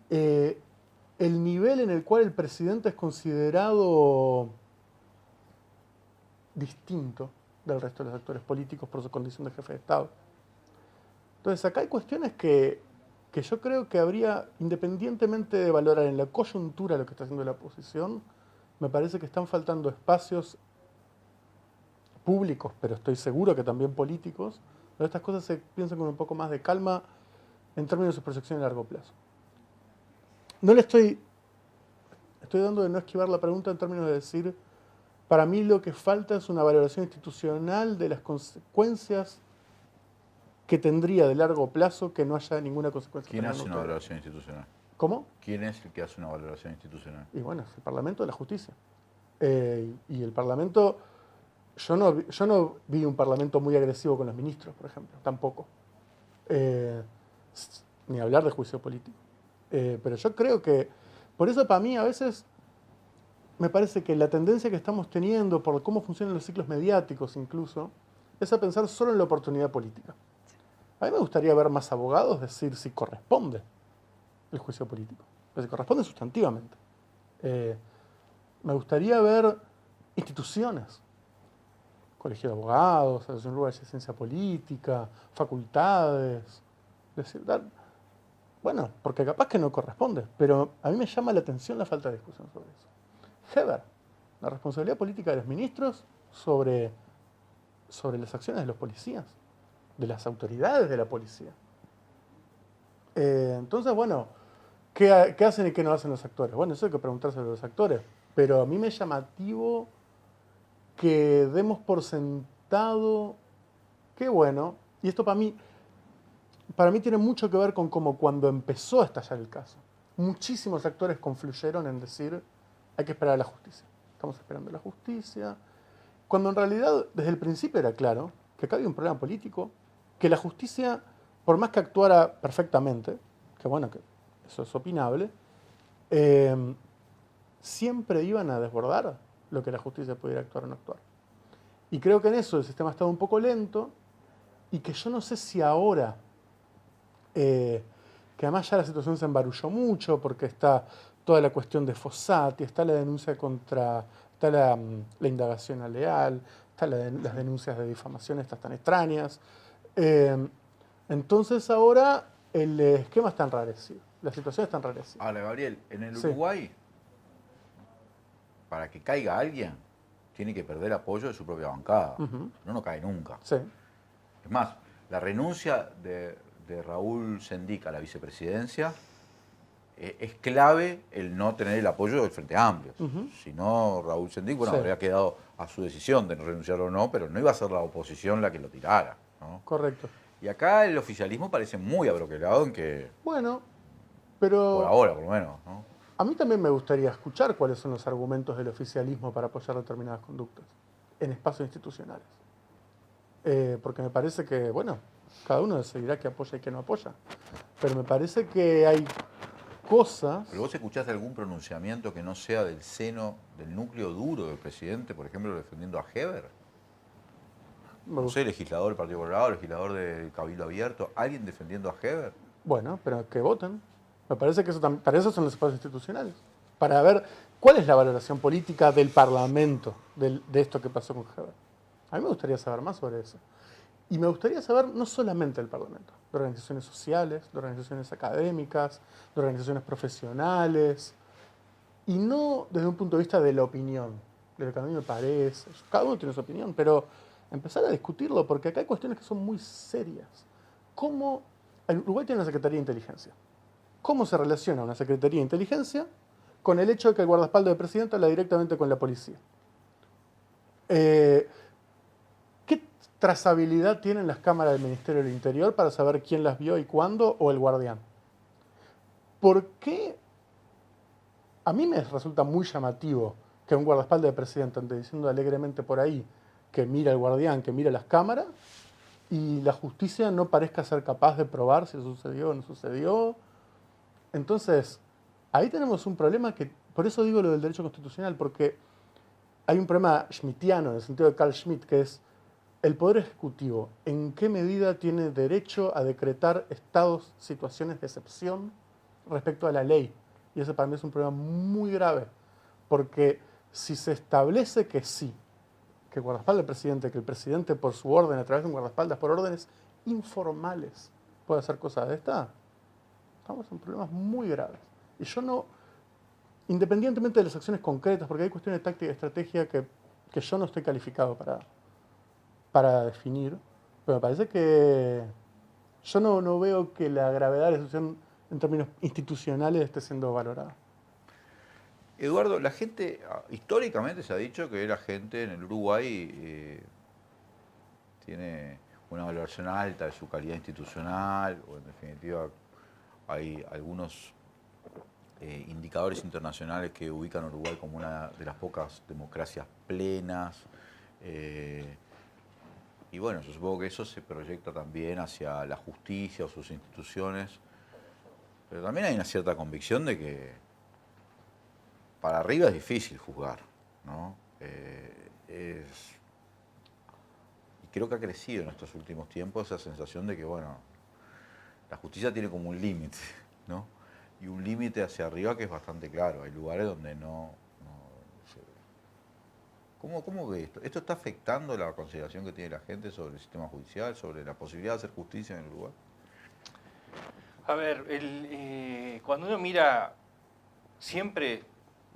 el nivel en el cual el presidente es considerado distinto del resto de los actores políticos por su condición de jefe de Estado. Entonces acá hay cuestiones que yo creo que habría, independientemente de valorar en la coyuntura lo que está haciendo la oposición, me parece que están faltando espacios públicos, pero estoy seguro que también políticos, donde estas cosas se piensan con un poco más de calma en términos de su proyección a largo plazo. No le estoy dando de no esquivar la pregunta en términos de decir, para mí lo que falta es una valoración institucional de las consecuencias que tendría de largo plazo que no haya ninguna consecuencia. ¿Quién hace una valoración institucional? ¿Cómo? ¿Quién es el que hace una valoración institucional? Y bueno, es el Parlamento de la Justicia. Y el Parlamento, yo no vi un Parlamento muy agresivo con los ministros, por ejemplo, tampoco. Ni hablar de juicio político. Pero yo creo que, por eso para mí a veces me parece que la tendencia que estamos teniendo por cómo funcionan los ciclos mediáticos incluso, es a pensar solo en la oportunidad política. A mí me gustaría ver más abogados decir si corresponde el juicio político, pero si corresponde sustantivamente. Me gustaría ver instituciones, colegio de abogados, asociación uruguaya de ciencia política, facultades, decir, bueno, porque capaz que no corresponde, pero a mí me llama la atención la falta de discusión sobre eso. Heber, la responsabilidad política de los ministros sobre las acciones de los policías, de las autoridades de la policía. Entonces, bueno, ¿qué hacen y qué no hacen los actores? Bueno, eso hay que preguntárselo a los actores, pero a mí me es llamativo que demos por sentado que, bueno, y esto para mí tiene mucho que ver con cómo cuando empezó a estallar el caso, muchísimos actores confluyeron en decir, hay que esperar a la justicia. Estamos esperando a la justicia. Cuando en realidad, desde el principio era claro que acá había un problema político, que la justicia, por más que actuara perfectamente, que bueno, que eso es opinable, siempre iban a desbordar lo que la justicia pudiera actuar o no actuar. Y creo que en eso el sistema ha estado un poco lento y que yo no sé si ahora, que además ya la situación se embarulló mucho porque está toda la cuestión de Fossati, está la denuncia está la indagación a Leal, están las denuncias de difamación estas tan extrañas. Entonces ahora el esquema está enrarecido, la situación está enrarecida. Ahora, Gabriel, en el Uruguay, para que caiga alguien, tiene que perder apoyo de su propia bancada. No cae nunca. Sí. Es más, la renuncia de Raúl Sendic a la vicepresidencia es clave el no tener el apoyo del Frente Amplio. Si no, Raúl Sendic, bueno, habría quedado a su decisión de no renunciar o no, pero no iba a ser la oposición la que lo tirara, ¿no? Correcto. Y acá el oficialismo parece muy abroquelado en que, Bueno, pero por ahora por lo menos, ¿no? a mí también me gustaría escuchar cuáles son los argumentos del oficialismo para apoyar determinadas conductas en espacios institucionales. Porque me parece que, bueno, cada uno decidirá qué apoya y qué no apoya. Pero me parece que hay cosas... ¿Pero vos escuchaste algún pronunciamiento que no sea del seno, del núcleo duro del presidente, por ejemplo, defendiendo a Heber? No sé, legislador del Partido Colorado, legislador del Cabildo Abierto, ¿alguien defendiendo a Heber? Bueno, pero que voten. Me parece que eso para eso son los espacios institucionales. Para ver cuál es la valoración política del Parlamento de esto que pasó con Heber. A mí me gustaría saber más sobre eso. Y me gustaría saber no solamente del Parlamento, de organizaciones sociales, de organizaciones académicas, de organizaciones profesionales, y no desde un punto de vista de la opinión, de lo que a mí me parece. Cada uno tiene su opinión, pero empezar a discutirlo, porque acá hay cuestiones que son muy serias. ¿Cómo el Uruguay tiene una Secretaría de Inteligencia? ¿Cómo se relaciona una Secretaría de Inteligencia con el hecho de que el guardaespaldas del presidente habla directamente con la policía? ¿Qué trazabilidad tienen las cámaras del Ministerio del Interior para saber quién las vio y cuándo, o el guardián? ¿Por qué? A mí me resulta muy llamativo que un guardaespaldas del presidente ande diciendo alegremente por ahí que mira al guardián, que mira las cámaras, y la justicia no parezca ser capaz de probar si sucedió o no sucedió. Entonces, Ahí tenemos un problema que, por eso digo lo del derecho constitucional, porque hay un problema schmittiano, en el sentido de Carl Schmitt, que es el Poder Ejecutivo, ¿en qué medida tiene derecho a decretar estados, situaciones de excepción respecto a la ley? Y ese para mí es un problema muy grave, porque si se establece que sí, que el guardaespaldas del presidente, que el presidente por su orden, a través de un guardaespaldas, por órdenes informales, puede hacer cosas de esta, estamos en problemas muy graves. Y yo no, independientemente de las acciones concretas, porque hay cuestiones de táctica y estrategia que yo no estoy calificado para definir, pero me parece que yo no veo que la gravedad de la situación en términos institucionales esté siendo valorada. Eduardo, la gente, históricamente se ha dicho que la gente en el Uruguay tiene una valoración alta de su calidad institucional, o en definitiva hay algunos indicadores internacionales que ubican a Uruguay como una de las pocas democracias plenas. Y bueno, yo supongo que eso se proyecta también hacia la justicia o sus instituciones, pero también hay una cierta convicción de que para arriba es difícil juzgar, ¿no? Y creo que ha crecido en estos últimos tiempos esa sensación de que, bueno, la justicia tiene como un límite, ¿no? Y un límite hacia arriba que es bastante claro. Hay lugares donde no ¿Cómo ve esto? ¿Esto está afectando la consideración que tiene la gente sobre el sistema judicial, sobre la posibilidad de hacer justicia en el Uruguay? A ver, cuando uno mira siempre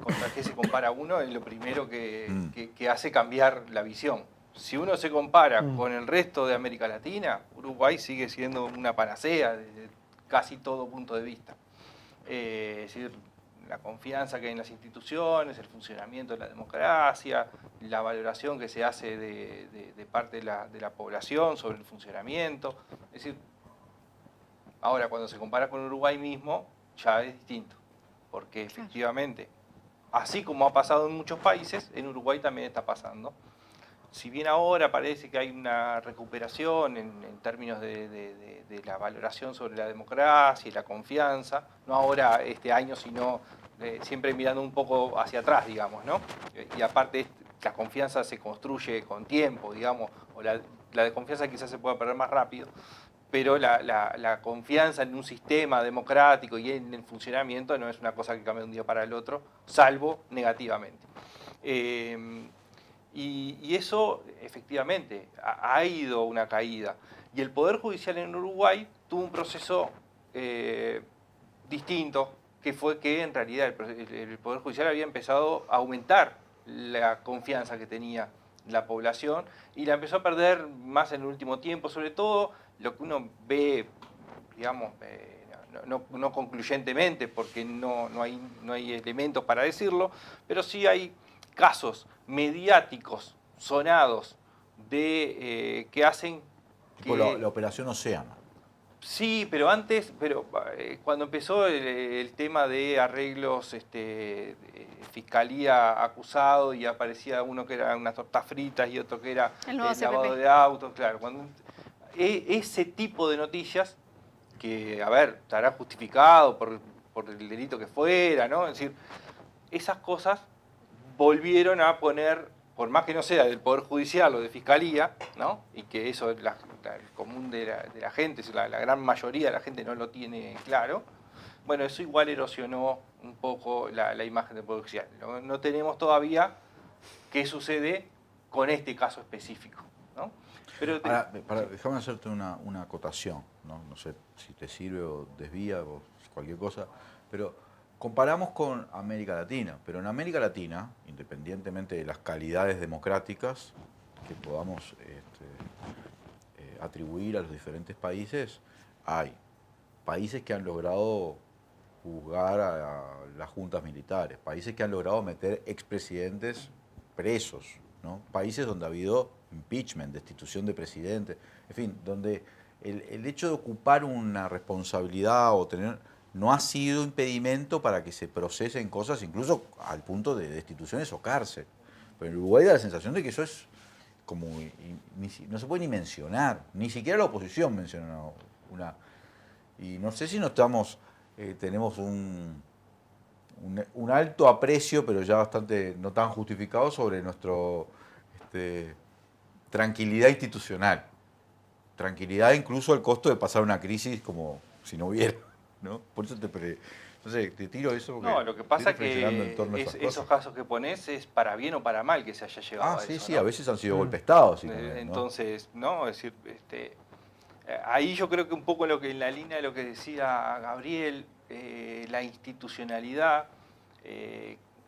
contra qué se compara uno, es lo primero que hace cambiar la visión. Si uno se compara con el resto de América Latina, Uruguay sigue siendo una panacea desde casi todo punto de vista. Es decir, la confianza que hay en las instituciones, el funcionamiento de la democracia, la valoración que se hace de parte de la población sobre el funcionamiento. Es decir, ahora cuando se compara con Uruguay mismo, ya es distinto, porque efectivamente, así como ha pasado en muchos países, en Uruguay también está pasando. Si bien ahora parece que hay una recuperación en términos de la valoración sobre la democracia y la confianza, no ahora este año, sino siempre mirando un poco hacia atrás, digamos, ¿no? Y aparte la confianza se construye con tiempo, digamos, o la desconfianza quizás se pueda perder más rápido, pero la confianza en un sistema democrático y en el funcionamiento no es una cosa que cambia de un día para el otro, salvo negativamente. Y eso, efectivamente, ha ido una caída. Y el Poder Judicial en Uruguay tuvo un proceso distinto, que fue que en realidad el Poder Judicial había empezado a aumentar la confianza que tenía la población y la empezó a perder más en el último tiempo, sobre todo lo que uno ve, digamos, no concluyentemente, porque no hay elementos para decirlo, pero sí hay casos mediáticos sonados que hacen que... La Operación Océano. Sí, pero antes, cuando empezó el tema de arreglos, fiscalía acusado y aparecía uno que era unas tortas fritas y otro que era el lavado de autos, claro, ese tipo de noticias que, a ver, estará justificado por el delito que fuera, ¿no? Es decir, esas cosas volvieron a poner, por más que no sea del Poder Judicial o de Fiscalía, ¿no? Y que eso el común de la gente, la gran mayoría de la gente no lo tiene claro, bueno, eso igual erosionó un poco la imagen del Poder Judicial. No tenemos todavía qué sucede con este caso específico, ¿no? Pero déjame hacerte una acotación, ¿no? No sé si te sirve o desvía o cualquier cosa, pero comparamos con América Latina, pero en América Latina, independientemente de las calidades democráticas que podamos atribuir a los diferentes países, hay países que han logrado juzgar a las juntas militares, países que han logrado meter expresidentes presos, ¿no? Países donde ha habido impeachment, destitución de presidentes, en fin, donde el hecho de ocupar una responsabilidad o tener no ha sido impedimento para que se procesen cosas, incluso al punto de destituciones o cárcel. Pero en Uruguay da la sensación de que eso es como... no se puede ni mencionar, ni siquiera la oposición menciona una... Y no sé si no estamos... tenemos un alto aprecio, pero ya bastante no tan justificado, sobre nuestro tranquilidad institucional. Tranquilidad incluso al costo de pasar una crisis como si no hubiera, ¿no? Por eso entonces te tiro eso porque No, lo que pasa es estoy reflexionando en que torno a esas esos cosas. casos que pones es para bien o para mal que se haya llegado a Sí, eso, sí, ¿no? a veces han sido golpes de Estado. Sí, también, ¿no? Entonces, ¿no? Es decir, ahí yo creo que un poco en la línea de lo que decía Gabriel, la institucionalidad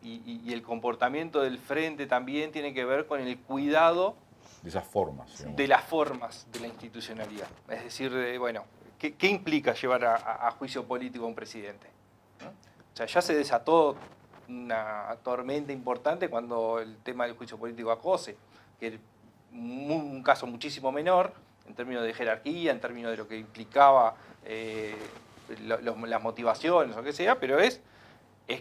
y el comportamiento del frente también tiene que ver con el cuidado De esas formas. Digamos. de las formas de la institucionalidad. Es decir, bueno, ¿qué implica llevar a juicio político a un presidente? ¿No? O sea, ya se desató una tormenta importante cuando el tema del juicio político a Cose, que es un caso muchísimo menor en términos de jerarquía, en términos de lo que implicaba las motivaciones o qué sea, pero es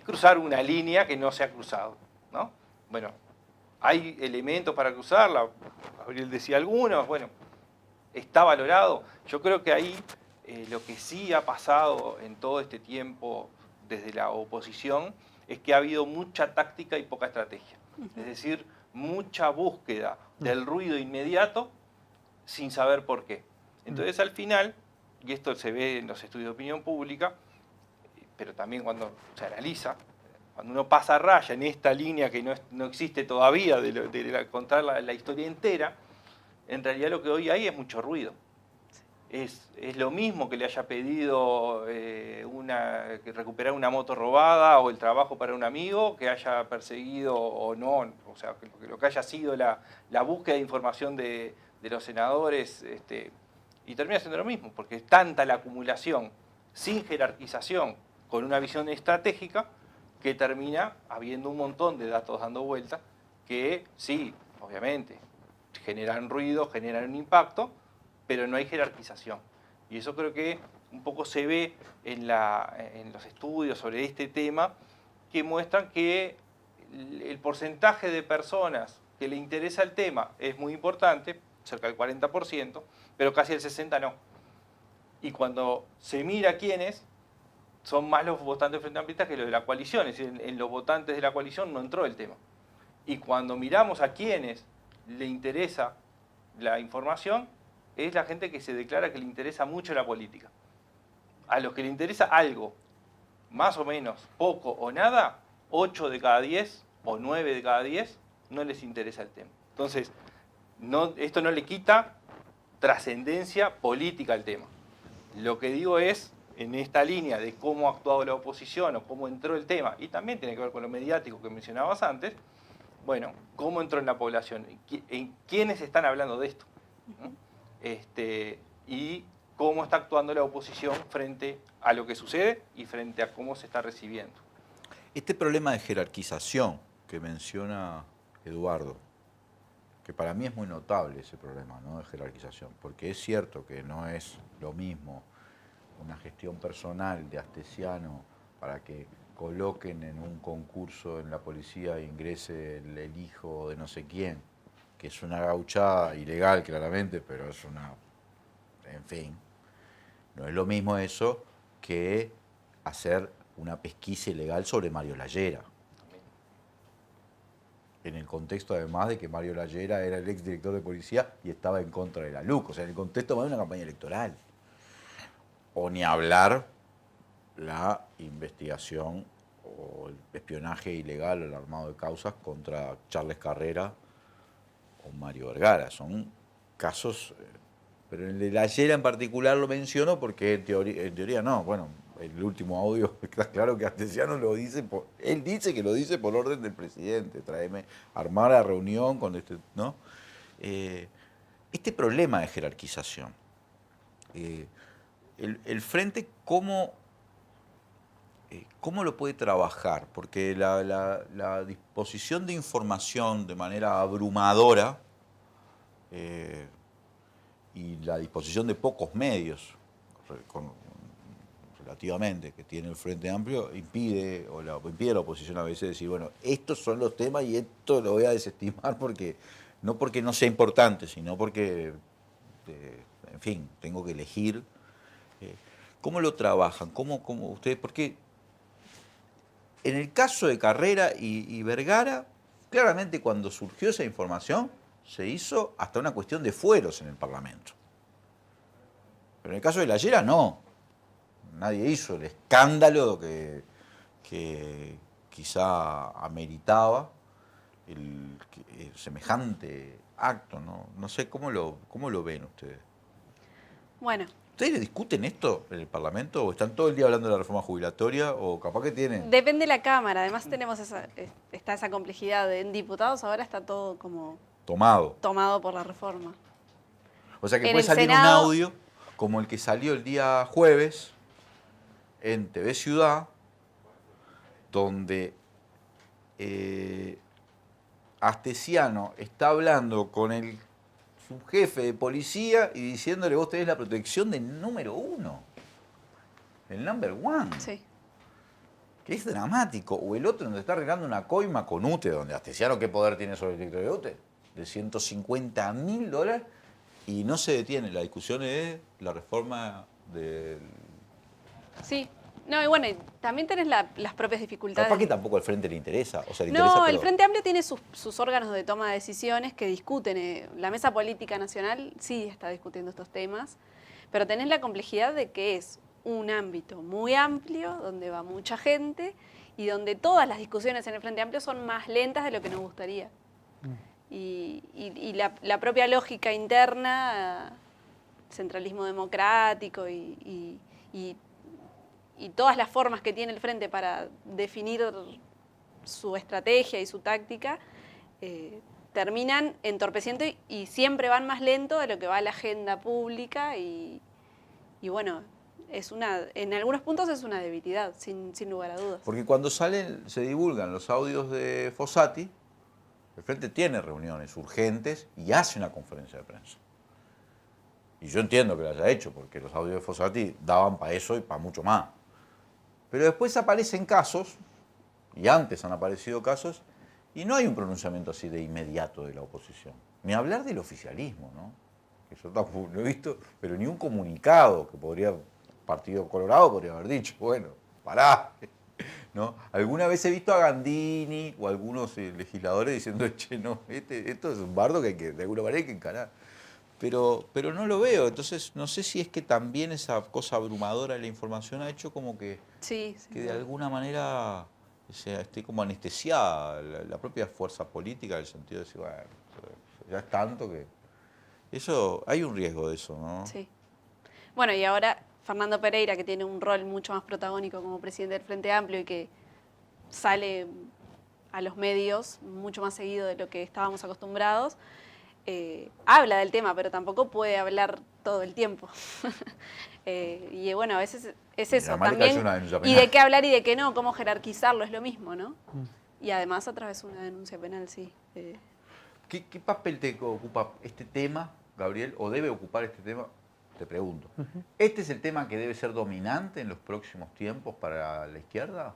cruzar una línea que no se ha cruzado, ¿no? Bueno, hay elementos para cruzarla, Gabriel decía algunos, bueno, está valorado. Yo creo que ahí lo que sí ha pasado en todo este tiempo desde la oposición es que ha habido mucha táctica y poca estrategia. Es decir, mucha búsqueda del ruido inmediato sin saber por qué. Entonces al final, y esto se ve en los estudios de opinión pública, pero también cuando se analiza, cuando uno pasa a raya en esta línea que no existe todavía de contar la historia entera, en realidad lo que hoy hay es mucho ruido. Es lo mismo que le haya pedido que recuperar una moto robada o el trabajo para un amigo, que haya perseguido o no, o sea, que lo que haya sido la búsqueda de información de los senadores, y termina siendo lo mismo, porque es tanta la acumulación sin jerarquización, con una visión estratégica, que termina habiendo un montón de datos dando vuelta que sí, obviamente, generan ruido, generan un impacto, pero no hay jerarquización. Y eso creo que un poco se ve en los estudios sobre este tema, que muestran que el porcentaje de personas que le interesa el tema es muy importante, cerca del 40%, pero casi el 60% no. Y cuando se mira quiénes, son más los votantes frente amplistas que los de la coalición, es decir, en los votantes de la coalición no entró el tema. Y cuando miramos a quienes le interesa la información, es la gente que se declara que le interesa mucho la política. A los que le interesa algo, más o menos, poco o nada, 8 de cada 10 o 9 de cada 10 no les interesa el tema. Entonces, esto no le quita trascendencia política al tema. Lo que digo es, en esta línea de cómo ha actuado la oposición o cómo entró el tema, y también tiene que ver con lo mediático que mencionabas antes, bueno, cómo entró en la población, en quiénes están hablando de esto, ¿no? Y cómo está actuando la oposición frente a lo que sucede y frente a cómo se está recibiendo. Este problema de jerarquización que menciona Eduardo, que para mí es muy notable ese problema, ¿no?, de jerarquización, porque es cierto que no es lo mismo una gestión personal de Astesiano para que coloquen en un concurso en la policía e ingrese el hijo de no sé quién, que es una gauchada ilegal claramente, pero es una... En fin, no es lo mismo eso que hacer una pesquisa ilegal sobre Mario Lallera. En el contexto además de que Mario Lallera era el exdirector de policía y estaba en contra de la LUC, o sea, en el contexto más de una campaña electoral. O ni hablar la investigación o el espionaje ilegal o el armado de causas contra Charles Carrera o Mario Vergara. Son casos, pero el de Lallera en particular lo menciono porque en teoría no, bueno, el último audio está claro que Astesiano lo dice, él dice que lo dice por orden del presidente, armar la reunión con ¿no? Este problema de jerarquización, el frente, ¿cómo lo puede trabajar? Porque la disposición de información de manera abrumadora y la disposición de pocos medios, relativamente, que tiene el Frente Amplio, impide a la oposición a veces decir, bueno, estos son los temas y esto lo voy a desestimar no porque no sea importante, sino porque, en fin, tengo que elegir. ¿Cómo lo trabajan? ¿Cómo ustedes? Porque en el caso de Carrera y Vergara, claramente cuando surgió esa información, se hizo hasta una cuestión de fueros en el Parlamento. Pero en el caso de la Llera, no. Nadie hizo el escándalo que quizá ameritaba el semejante acto, ¿no? No sé, ¿cómo lo ven ustedes? Bueno, ¿Ustedes discuten esto en el Parlamento o están todo el día hablando de la reforma jubilatoria o capaz que tienen? depende de la Cámara. Además tenemos está esa complejidad. En diputados ahora está todo como Tomado. tomado por la reforma. O sea que En puede el salir Senado- un audio como el que salió el día jueves en TV Ciudad, donde Astesiano está hablando con su jefe de policía y diciéndole, vos tenés la protección del número 1, el number 1. Sí. Que es dramático. O el otro donde está arreglando una coima con UTE, donde Astesiano, ¿qué poder tiene sobre el director de UTE? De $150.000 y no se detiene. La discusión es la reforma del... Sí. No, y bueno, y también tenés las propias dificultades. Capaz que tampoco al frente le interesa. O sea, le interesa, No, pero... el Frente Amplio tiene sus órganos de toma de decisiones que discuten. La Mesa Política Nacional sí está discutiendo estos temas, pero tenés la complejidad de que es un ámbito muy amplio, donde va mucha gente y donde todas las discusiones en el Frente Amplio son más lentas de lo que nos gustaría. Y la propia lógica interna, centralismo democrático y todas las formas que tiene el Frente para definir su estrategia y su táctica, terminan entorpeciendo y siempre van más lento de lo que va la agenda pública y bueno, en algunos puntos es una debilidad, sin lugar a dudas. Porque cuando se divulgan los audios de Fossati, el Frente tiene reuniones urgentes y hace una conferencia de prensa. Y yo entiendo que lo haya hecho, porque los audios de Fossati daban para eso y para mucho más. Pero después aparecen casos, y antes han aparecido casos, y no hay un pronunciamiento así de inmediato de la oposición. Ni hablar del oficialismo, ¿no? Que yo tampoco lo he visto, pero ni un comunicado que Partido Colorado podría haber dicho, bueno, pará. ¿No? Alguna vez he visto a Gandini o algunos legisladores diciendo, che, no, esto es un bardo que de alguna manera hay que encarar. Pero no lo veo, entonces no sé si es que también esa cosa abrumadora de la información ha hecho como que, Sí, que de alguna manera esté como anestesiada la propia fuerza política, en el sentido de decir, bueno, ya es tanto que... Eso, hay un riesgo de eso, ¿no? Sí. Bueno, y ahora Fernando Pereira, que tiene un rol mucho más protagónico como presidente del Frente Amplio y que sale a los medios mucho más seguido de lo que estábamos acostumbrados, habla del tema, pero tampoco puede hablar todo el tiempo. Y bueno, a veces es eso también. Y de qué hablar y de qué no, cómo jerarquizarlo, es lo mismo, ¿no? Y además a través de una denuncia penal, sí. ¿Qué papel te ocupa este tema, Gabriel, o debe ocupar este tema? Te pregunto. ¿Este es el tema que debe ser dominante en los próximos tiempos para la izquierda?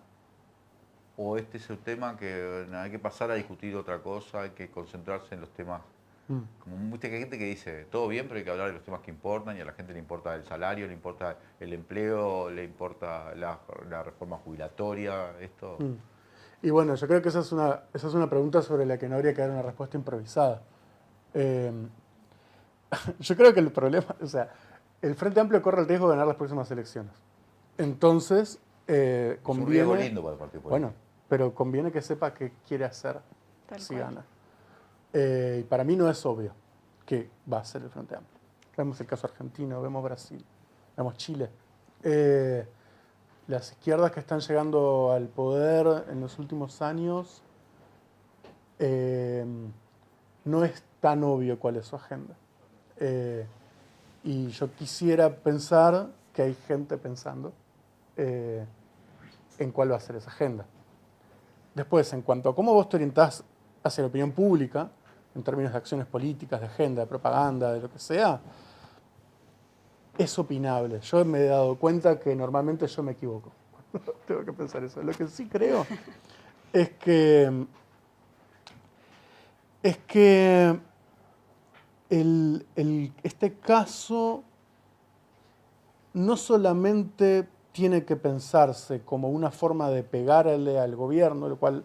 ¿O este es el tema que hay que pasar a discutir otra cosa, hay que concentrarse en los temas? Como viste que hay gente que dice, todo bien, pero hay que hablar de los temas que importan, y a la gente le importa el salario, le importa el empleo, le importa la reforma jubilatoria, esto... Y bueno, yo creo que esa es una pregunta sobre la que no habría que dar una respuesta improvisada. Yo creo que el problema, o sea, el Frente Amplio corre el riesgo de ganar las próximas elecciones. Entonces, conviene... Es un riesgo lindo para el Partido Político. Bueno, pero conviene que sepa qué quiere hacer si gana. Y para mí no es obvio que va a ser el Frente Amplio. Vemos el caso argentino, vemos Brasil, vemos Chile. Las izquierdas que están llegando al poder en los últimos años, no es tan obvio cuál es su agenda. Y yo quisiera pensar que hay gente pensando en cuál va a ser esa agenda. Después, en cuanto a cómo vos te orientás hacia la opinión pública, en términos de acciones políticas, de agenda, de propaganda, de lo que sea, es opinable. Yo me he dado cuenta que normalmente yo me equivoco. Tengo que pensar eso. Lo que sí creo es que este caso no solamente tiene que pensarse como una forma de pegarle al gobierno, lo cual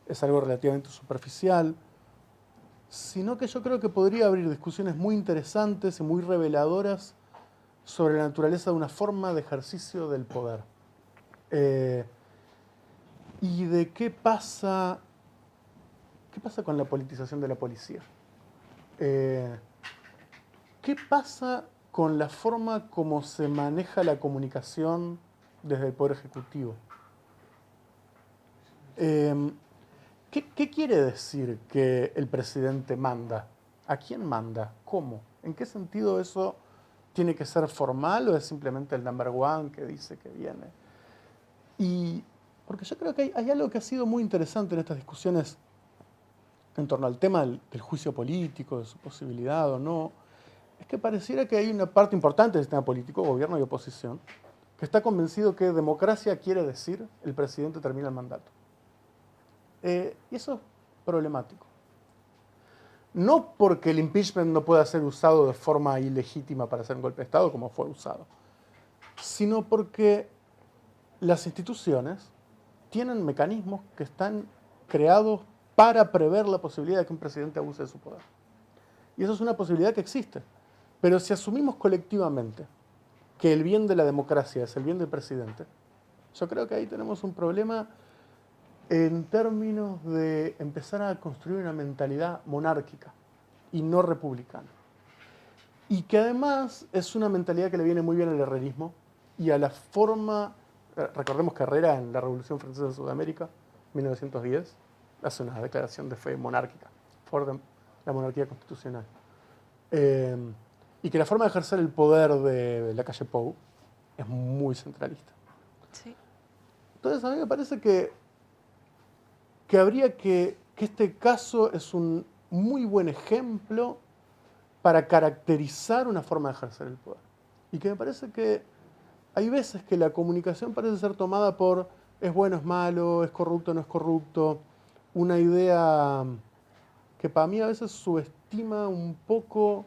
es algo relativamente superficial, sino que yo creo que podría abrir discusiones muy interesantes y muy reveladoras sobre la naturaleza de una forma de ejercicio del poder. Y de qué pasa con la politización de la policía. ¿Qué pasa con la forma como se maneja la comunicación desde el Poder Ejecutivo? ¿Qué quiere decir que el presidente manda? ¿A quién manda? ¿Cómo? ¿En qué sentido eso tiene que ser formal o es simplemente el number one que dice que viene? Y porque yo creo que hay algo que ha sido muy interesante en estas discusiones en torno al tema del juicio político, de su posibilidad o no, es que pareciera que hay una parte importante del sistema político, gobierno y oposición, que está convencido que democracia quiere decir el presidente termina el mandato. Y eso es problemático. No porque el impeachment no pueda ser usado de forma ilegítima para hacer un golpe de Estado, como fue usado, sino porque las instituciones tienen mecanismos que están creados para prever la posibilidad de que un presidente abuse de su poder. Y eso es una posibilidad que existe. Pero si asumimos colectivamente que el bien de la democracia es el bien del presidente, yo creo que ahí tenemos un problema en términos de empezar a construir una mentalidad monárquica y no republicana. Y que además es una mentalidad que le viene muy bien al herrerismo y a la forma. Recordemos que Herrera en la Revolución Francesa de Sudamérica, 1910, hace una declaración de fe monárquica, por la monarquía constitucional. Y que la forma de ejercer el poder de la calle Pou es muy centralista. Sí. Entonces a mí me parece que habría que este caso es un muy buen ejemplo para caracterizar una forma de ejercer el poder. Y que me parece que hay veces que la comunicación parece ser tomada por es bueno, es malo, es corrupto, no es corrupto. Una idea que para mí a veces subestima un poco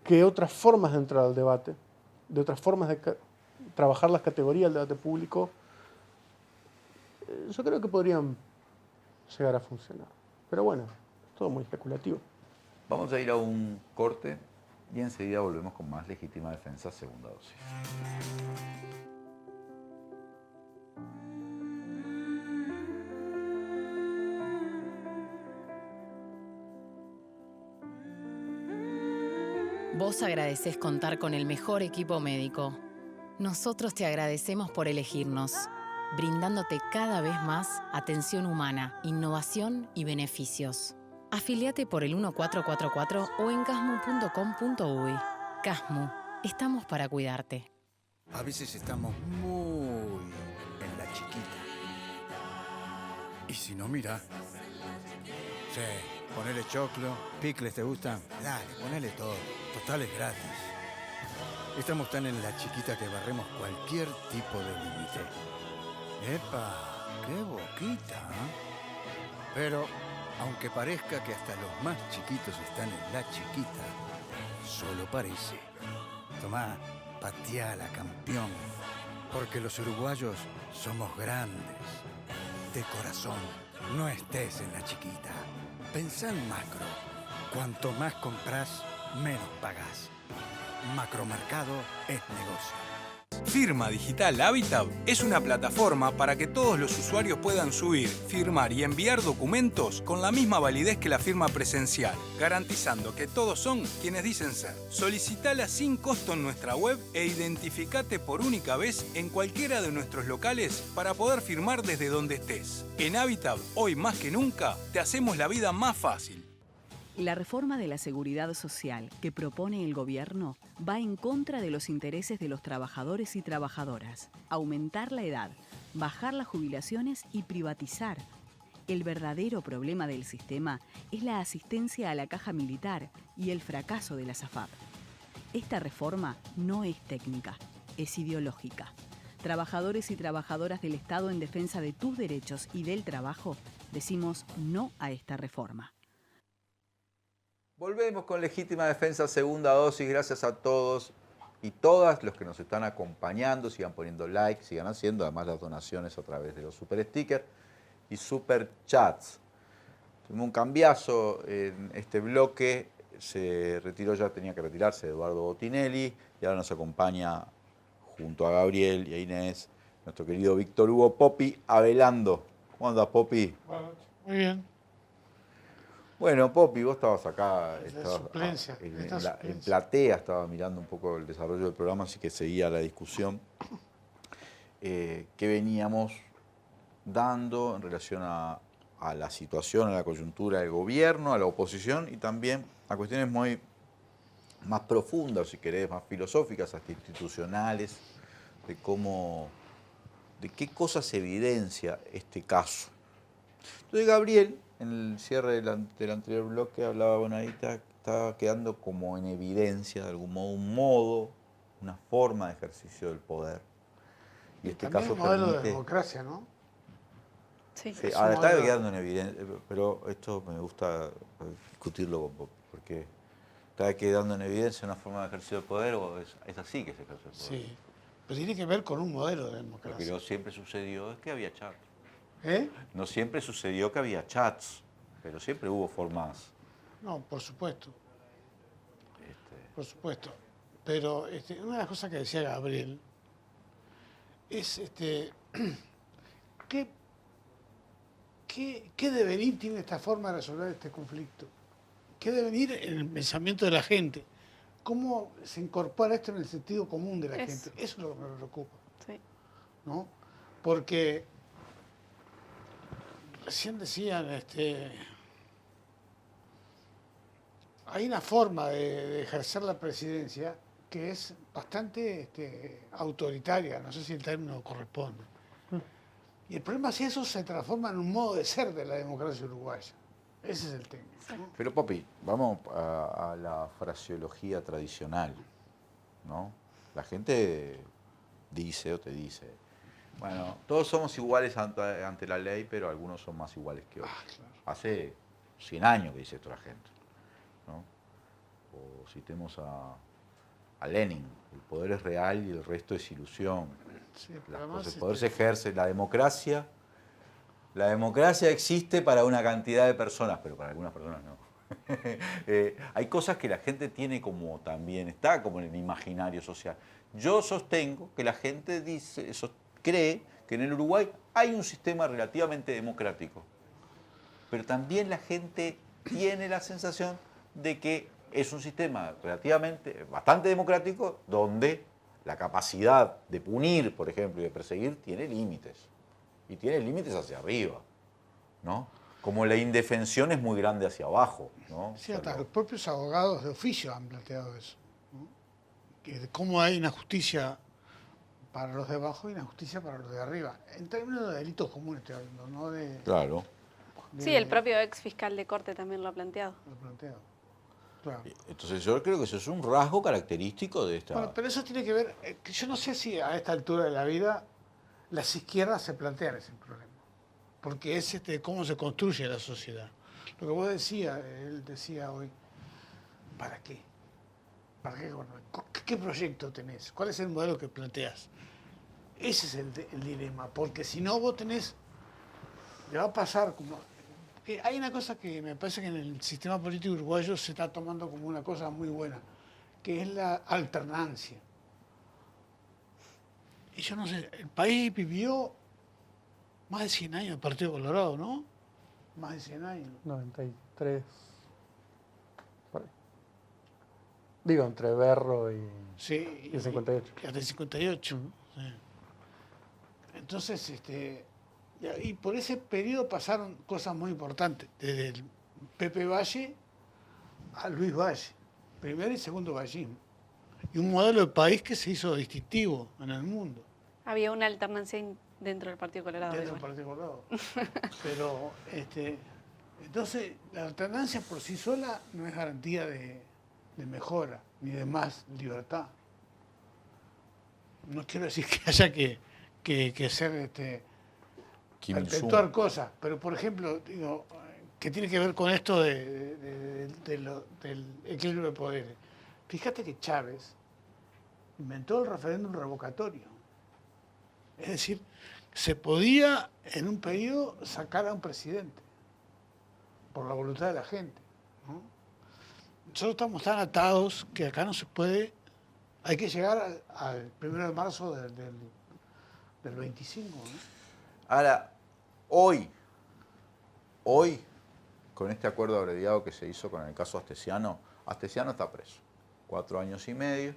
que otras formas de entrar al debate, de otras formas de trabajar las categorías del debate público, yo creo que podrían llegar a funcionar. Pero bueno, es todo muy especulativo. Vamos a ir a un corte y enseguida volvemos con más Legítima Defensa, segunda dosis. Vos agradecés contar con el mejor equipo médico. Nosotros te agradecemos por elegirnos, brindándote cada vez más atención humana, innovación y beneficios. Afiliate por el 1444 o en casmu.com.uy. Casmu, estamos para cuidarte. A veces estamos muy en la chiquita. Y si no, mira. Sí, ponele choclo, picles, ¿te gustan? Dale, ponele todo. Total es gratis. Estamos tan en la chiquita que barremos cualquier tipo de límite. ¡Epa! ¡Qué boquita! ¿Eh? Pero, aunque parezca que hasta los más chiquitos están en la chiquita, solo parece. Tomá, pateala, campeón. Porque los uruguayos somos grandes. De corazón, no estés en la chiquita. Pensá en macro. Cuanto más compras, menos pagás. Macromercado es negocio. Firma Digital Habitat es una plataforma para que todos los usuarios puedan subir, firmar y enviar documentos con la misma validez que la firma presencial, garantizando que todos son quienes dicen ser. Solicitala sin costo en nuestra web e identificate por única vez en cualquiera de nuestros locales para poder firmar desde donde estés. En Habitat, hoy más que nunca, te hacemos la vida más fácil. La reforma de la seguridad social que propone el gobierno va en contra de los intereses de los trabajadores y trabajadoras. Aumentar la edad, bajar las jubilaciones y privatizar. El verdadero problema del sistema es la asistencia a la caja militar y el fracaso de la SAFAP. Esta reforma no es técnica, es ideológica. Trabajadores y trabajadoras del Estado en defensa de tus derechos y del trabajo, decimos no a esta reforma. Volvemos con Legítima Defensa, segunda dosis. Gracias a todos y todos los que nos están acompañando, sigan poniendo like, sigan haciendo además las donaciones a través de los super stickers y super chats. Tuvimos un cambiazo en este bloque, se retiró, ya tenía que retirarse Eduardo Botinelli y ahora nos acompaña junto a Gabriel y a Inés nuestro querido Víctor Hugo Popi Avelando. ¿Cómo andas, Popi? Muy bien. Bueno, Popi, vos estabas acá, suplencia, en platea, estaba mirando un poco el desarrollo del programa, así que seguía la discusión que veníamos dando en relación a la situación, a la coyuntura del gobierno, a la oposición y también a cuestiones muy más profundas, si querés, más filosóficas, hasta institucionales, de cómo, de qué cosas evidencia este caso. Entonces Gabriel, en el cierre del anterior bloque, hablaba, bueno, ahí está quedando como en evidencia, de algún modo, un modo, una forma de ejercicio del poder. Y este También caso un modelo permite, de democracia, ¿no? Sí. Sí, Es ahora un está modelo- quedando en evidencia, pero esto me gusta discutirlo con vos, porque está quedando en evidencia una forma de ejercicio del poder o es así que se ejerce el poder. Sí. Pero tiene que ver con un modelo de Lo que democracia. no siempre sucedió es que había chats. ¿Eh? No siempre sucedió que había chats, pero siempre hubo formas. No, por supuesto, Este, por supuesto. Pero una de las cosas que decía Gabriel es ¿qué devenir tiene esta forma de resolver este conflicto? ¿Qué devenir en el pensamiento de la gente? ¿Cómo se incorpora esto en el sentido común de la Eso. gente? Eso es lo que me preocupa, Sí. ¿no? Porque recién decían, hay una forma de ejercer la presidencia que es bastante autoritaria, no sé si el término corresponde. Y el problema es si eso se transforma en un modo de ser de la democracia uruguaya. Ese es el tema, ¿no? Pero Popi, vamos a la fraseología tradicional, ¿no? La gente dice o te dice, bueno, todos somos iguales ante la ley, pero algunos son más iguales que otros. Claro. Hace 100 años que dice esto la gente, ¿no? O citemos a Lenin, el poder es real y el resto es ilusión. Sí, pero además, El poder se ejerce, la democracia existe para una cantidad de personas, pero para algunas personas no. Hay cosas que la gente tiene como también, está como en el imaginario social. Yo sostengo que la gente cree que en el Uruguay hay un sistema relativamente democrático, pero también la gente tiene la sensación de que es un sistema bastante democrático, donde la capacidad de punir, por ejemplo, y de perseguir tiene límites. Y tiene límites hacia arriba, ¿no? Como la indefensión es muy grande hacia abajo, ¿no? sí, hasta los propios abogados de oficio han planteado eso, ¿no? Que de cómo hay una justicia para los de abajo y una justicia para los de arriba. En términos de delitos comunes estoy hablando, no de... Claro. Sí, el propio ex fiscal de corte también lo ha planteado. Lo planteo. Claro. Entonces yo creo que eso es un rasgo característico de esta... Bueno, pero eso tiene que ver, que yo no sé si a esta altura de la vida las izquierdas se plantean ese problema, porque es cómo se construye la sociedad. Lo que vos decías, él decía hoy, ¿para qué? ¿Para qué? Bueno, ¿qué proyecto tenés? ¿Cuál es el modelo que planteás? Ese es el dilema, porque si no vos tenés, le va a pasar como... que hay una cosa que me parece que en el sistema político uruguayo se está tomando como una cosa muy buena, que es la alternancia. Y yo no sé, el país vivió más de 100 años el Partido Colorado, ¿no? Más de 100 años. 93. Por ahí. Digo, entre Berro y Sí. el 58. Y hasta el 58. Sí. Entonces, y por ese periodo pasaron cosas muy importantes, desde el Pepe Valle a Luis Valle, primer y segundo vallismo. Y un modelo de país que se hizo distintivo en el mundo, Había una alternancia dentro del Partido Colorado. dentro del igual. Partido Colorado. Pero, entonces, la alternancia por sí sola no es garantía de mejora, ni de más libertad. No quiero decir que haya que ser, Kim Il-sung. perpetuar cosas, pero por ejemplo, digo, que tiene que ver con esto del equilibrio de poderes. Fíjate que Chávez inventó el referéndum revocatorio. Es decir, se podía en un periodo sacar a un presidente por la voluntad de la gente, ¿no? Nosotros estamos tan atados que acá no se puede, hay que llegar al 1 de marzo del 25, ¿no? Ahora, hoy, con este acuerdo abreviado que se hizo con el caso Astesiano está preso. 4 años y medio.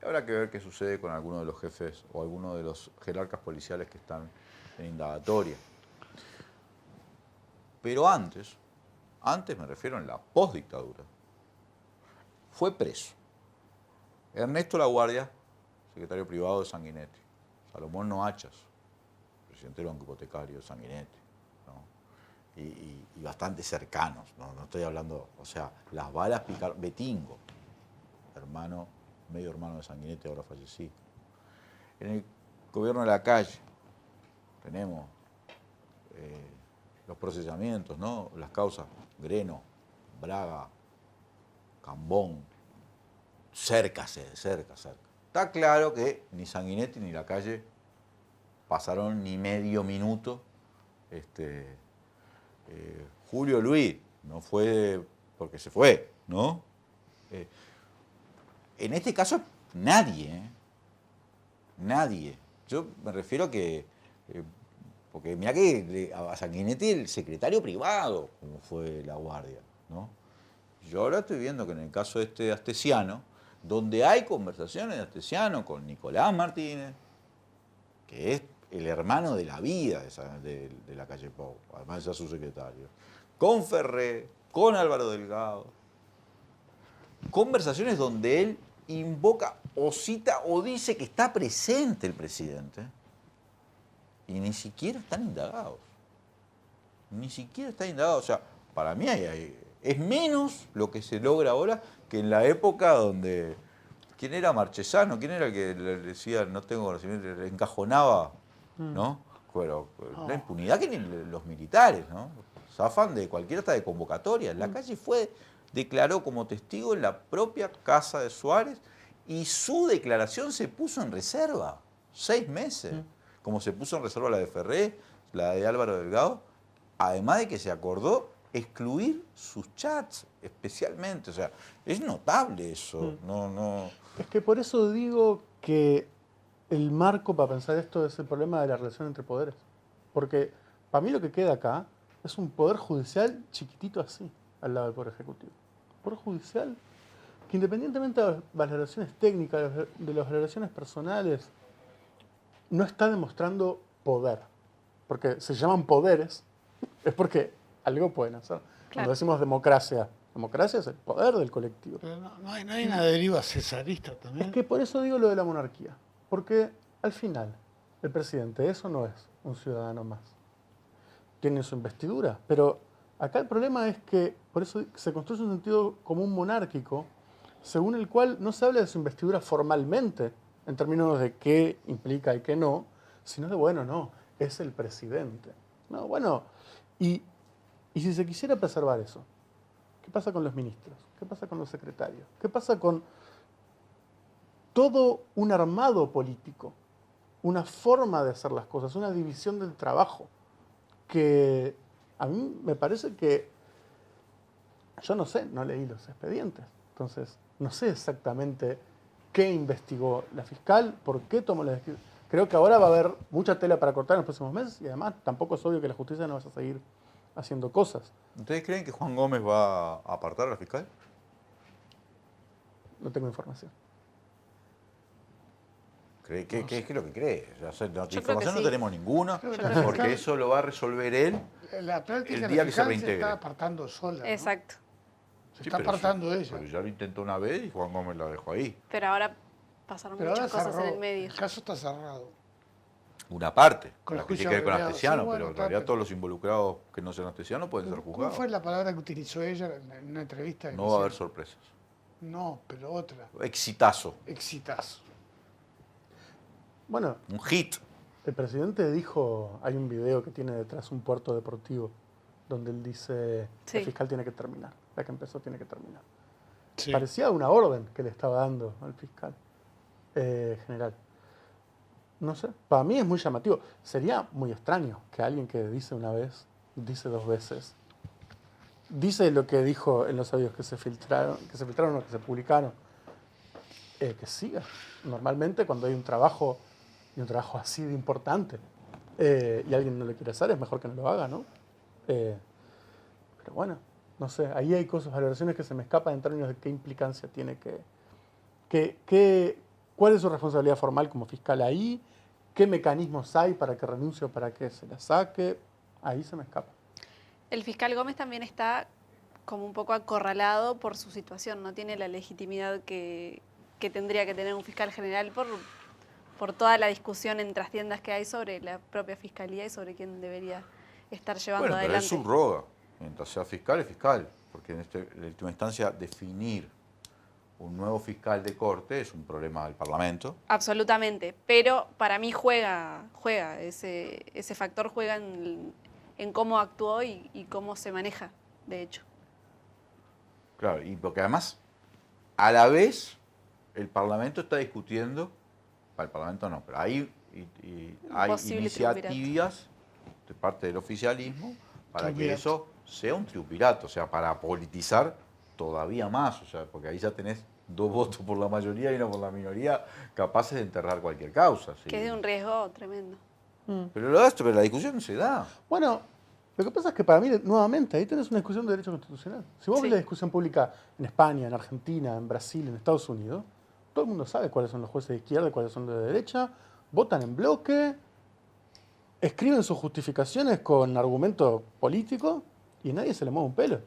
Y habrá que ver qué sucede con alguno de los jefes o alguno de los jerarcas policiales que están en indagatoria. Pero antes me refiero en la postdictadura, fue preso Ernesto Laguardia, secretario privado de Sanguinetti, Salomón Noachas, presidente del Banco Hipotecario, Sanguinetti, ¿no? y bastante cercanos, no estoy hablando, o sea, las balas picaron, Betingo, medio hermano de Sanguinetti, ahora fallecido. En el gobierno de la calle tenemos los procesamientos, ¿no? Las causas, Greno, Braga, Cambón, cerca. Está claro que ni Sanguinetti ni la calle pasaron ni medio minuto. Julio Luis no fue porque se fue, ¿no? En este caso, nadie. Yo me refiero a que, porque mirá que a Sanguinetti el secretario privado, como fue Laguardia, ¿no? Yo ahora estoy viendo que en el caso de Astesiano, donde hay conversaciones de Astesiano con Nicolás Martínez, que es el hermano de la vida de la calle Pou, además de ser su secretario, con Ferré, con Álvaro Delgado, conversaciones donde él invoca o cita o dice que está presente el presidente y ni siquiera están indagados. O sea, para mí es menos lo que se logra ahora que en la época donde... ¿Quién era Marchesano? ¿Quién era el que le decía, no tengo conocimiento, le encajonaba, ¿no? Pero la impunidad que ni los militares, ¿no? Zafan de cualquier hasta de convocatoria. La calle declaró como testigo en la propia casa de Suárez y su declaración se puso en reserva 6 meses, como se puso en reserva la de Ferré, la de Álvaro Delgado, además de que se acordó excluir sus chats especialmente. O sea, es notable eso. No. Es que por eso digo que el marco para pensar esto es el problema de la relación entre poderes. Porque para mí lo que queda acá es un poder judicial chiquitito así, al lado del poder ejecutivo. Poder judicial que independientemente de las valoraciones técnicas, de las valoraciones personales, no está demostrando poder. Porque se llaman poderes, es porque algo pueden hacer. Claro. Cuando decimos democracia es el poder del colectivo. Pero no hay una deriva cesarista también. Es que por eso digo lo de la monarquía. Porque al final, el presidente eso no es un ciudadano más. Tiene su investidura, pero acá el problema es que por eso se construye un sentido común monárquico, según el cual no se habla de su investidura formalmente, en términos de qué implica y qué no, sino de, bueno, no, es el presidente. No, bueno, y si se quisiera preservar eso, ¿qué pasa con los ministros? ¿Qué pasa con los secretarios? ¿Qué pasa con todo un armado político? Una forma de hacer las cosas, una división del trabajo, que a mí me parece que, yo no sé, no leí los expedientes, entonces no sé exactamente qué investigó la fiscal, por qué tomó la decisión. Creo que ahora va a haber mucha tela para cortar en los próximos meses y además tampoco es obvio que la justicia no vaya a seguir haciendo cosas. ¿Ustedes creen que Juan Gómez va a apartar a la fiscal? No tengo información. ¿Qué es lo que cree? O sea, información sí. no tenemos ninguna, Creo que la porque fiscal- eso lo va a resolver él. La práctica El día la que se fiscal reintegre. está apartando sola, ¿no? Exacto. Se Sí, está pero apartando sí, ella. Pero ya lo intentó una vez y Juan Gómez la dejó ahí. Pero ahora pasaron Pero ahora muchas cosas cerró. en el medio. El caso está cerrado. Una parte, Con la el que tiene juicio que ver con abreviado. Astesiano, Sí, bueno, pero en está, realidad pero- todos los involucrados que no sean astesianos pueden ser ¿Cómo juzgados. fue la palabra que utilizó ella en una entrevista? que No le va a haber hicieron? sorpresas. No, pero otra. Exitazo, Exitazo. Bueno, un hit. el presidente dijo, hay un video que tiene detrás un puerto deportivo, donde él dice, Sí. la fiscal tiene que terminar, la que empezó tiene que terminar. Sí. Parecía una orden que le estaba dando al fiscal. general. No sé, para mí es muy llamativo. Sería muy extraño que alguien que dice una vez, dice 2 veces, dice lo que dijo en los audios que se filtraron o que se publicaron, que siga. Normalmente cuando hay un trabajo, y un trabajo así de importante, y alguien no lo quiere hacer, es mejor que no lo haga, ¿no? Pero bueno, no sé, ahí hay cosas, valoraciones que se me escapan en términos de qué implicancia tiene cuál es su responsabilidad formal como fiscal ahí, qué mecanismos hay para que renuncie o para que se la saque, ahí se me escapa. El fiscal Gómez también está como un poco acorralado por su situación, no tiene la legitimidad que tendría que tener un fiscal general por toda la discusión en trastiendas que hay sobre la propia fiscalía y sobre quién debería estar llevando Bueno, pero él adelante. subroga. Mientras sea fiscal, es fiscal. Porque en última instancia, definir un nuevo fiscal de corte es un problema del Parlamento. Absolutamente, pero para mí juega ese factor juega en cómo actuó y cómo se maneja, de hecho. Claro, y porque además, a la vez, el Parlamento está discutiendo, para el Parlamento no, pero hay Posible iniciativas de parte del oficialismo para que Triunvirato. eso sea un triunvirato, o sea, para politizar todavía más, o sea, porque ahí ya tenés 2 votos por la mayoría y 1 por la minoría capaces de enterrar cualquier causa. ¿Sí? Que es de un riesgo tremendo. Pero la discusión no se da. Bueno, lo que pasa es que para mí, nuevamente, ahí tenés una discusión de derecho constitucional. Si vos ves Sí. la discusión pública en España, en Argentina, en Brasil, en Estados Unidos, todo el mundo sabe cuáles son los jueces de izquierda y cuáles son los de derecha, votan en bloque, escriben sus justificaciones con argumento político y nadie se le mueve un pelo.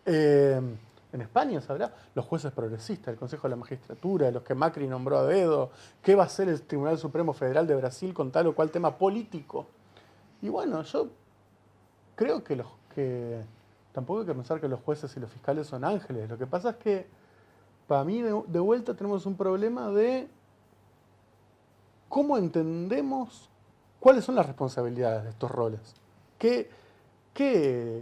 En España, sabrá, los jueces progresistas, el Consejo de la Magistratura, los que Macri nombró a dedo, qué va a hacer el Tribunal Supremo Federal de Brasil con tal o cual tema político. Y bueno, yo creo que tampoco hay que pensar que los jueces y los fiscales son ángeles. Lo que pasa es que para mí de vuelta tenemos un problema de cómo entendemos cuáles son las responsabilidades de estos roles. ¿Qué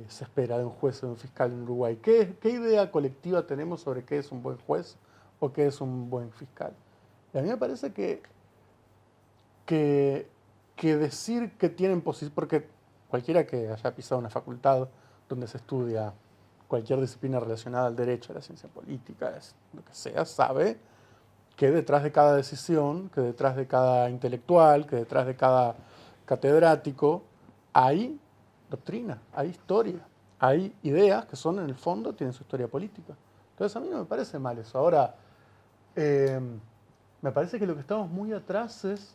se espera de un juez o de un fiscal en Uruguay? ¿Qué idea colectiva tenemos sobre qué es un buen juez o qué es un buen fiscal? Y a mí me parece que decir que tienen posición, porque cualquiera que haya pisado una facultad donde se estudia cualquier disciplina relacionada al derecho, a la ciencia política, lo que sea, sabe que detrás de cada decisión, que detrás de cada intelectual, que detrás de cada catedrático, hay doctrina, hay historia, hay ideas que son en el fondo, tienen su historia política. Entonces a mí no me parece mal eso. Ahora, me parece que lo que estamos muy atrás es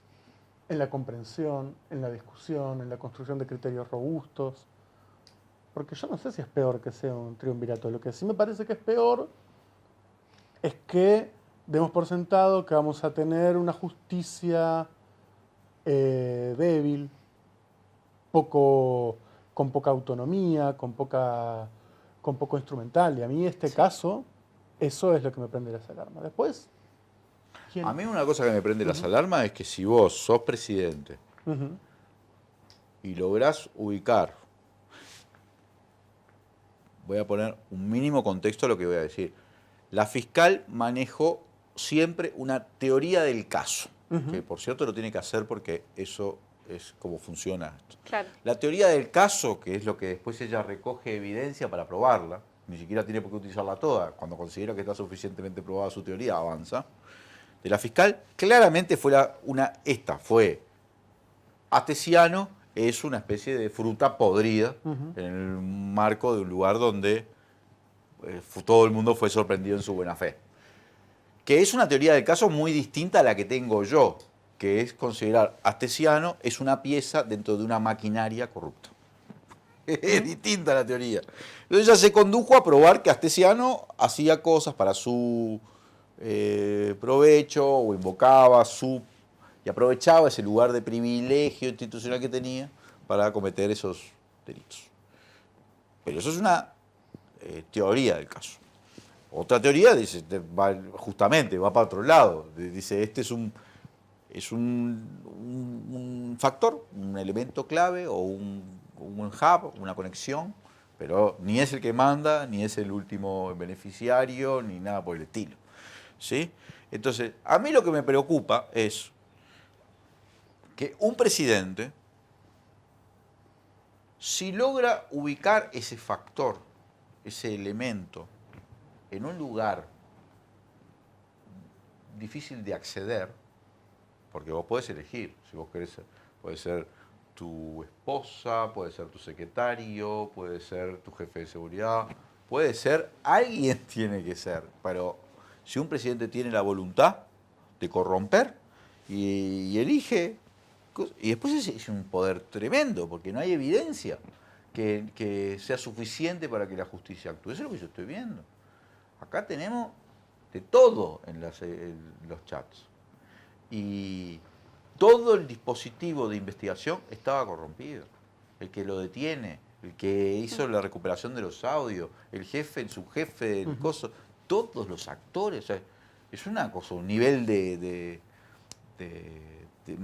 en la comprensión, en la discusión, en la construcción de criterios robustos, porque yo no sé si es peor que sea un triunvirato. Lo que sí me parece que es peor es que demos por sentado que vamos a tener una justicia débil, con poca autonomía, con poco instrumental. Y a mí este caso, eso es lo que me prende las alarmas. Después, ¿quién? A mí una cosa que me prende las alarmas es que si vos sos presidente y lográs ubicar, voy a poner un mínimo contexto a lo que voy a decir, la fiscal manejó siempre una teoría del caso, que por cierto lo tiene que hacer porque eso es como funciona esto. Claro. La teoría del caso, que es lo que después ella recoge evidencia para probarla, ni siquiera tiene por qué utilizarla toda, cuando considera que está suficientemente probada su teoría, avanza. De la fiscal, claramente fue fue Astesiano, es una especie de fruta podrida en el marco de un lugar donde todo el mundo fue sorprendido en su buena fe. Que es una teoría del caso muy distinta a la que tengo yo, que es considerar Astesiano es una pieza dentro de una maquinaria corrupta. Es distinta la teoría. Entonces ella se condujo a probar que Astesiano hacía cosas para su provecho o invocaba y aprovechaba ese lugar de privilegio institucional que tenía para cometer esos delitos. Pero eso es una teoría del caso. Otra teoría dice, justamente va para otro lado. Dice, este es un factor, un elemento clave o un hub, una conexión, pero ni es el que manda, ni es el último beneficiario, ni nada por el estilo. ¿sí? Entonces, a mí lo que me preocupa es que un presidente, si logra ubicar ese factor, ese elemento, en un lugar difícil de acceder, porque vos podés elegir, si vos querés, puede ser tu esposa, puede ser tu secretario, puede ser tu jefe de seguridad, puede ser, alguien tiene que ser, pero si un presidente tiene la voluntad de corromper y elige, y después es un poder tremendo, porque no hay evidencia que sea suficiente para que la justicia actúe. Eso es lo que yo estoy viendo. Acá tenemos de todo en los chats. Y todo el dispositivo de investigación estaba corrompido. El que lo detiene, el que hizo la recuperación de los audios, el jefe, el subjefe, el coso, todos los actores. O sea, es una cosa, un nivel de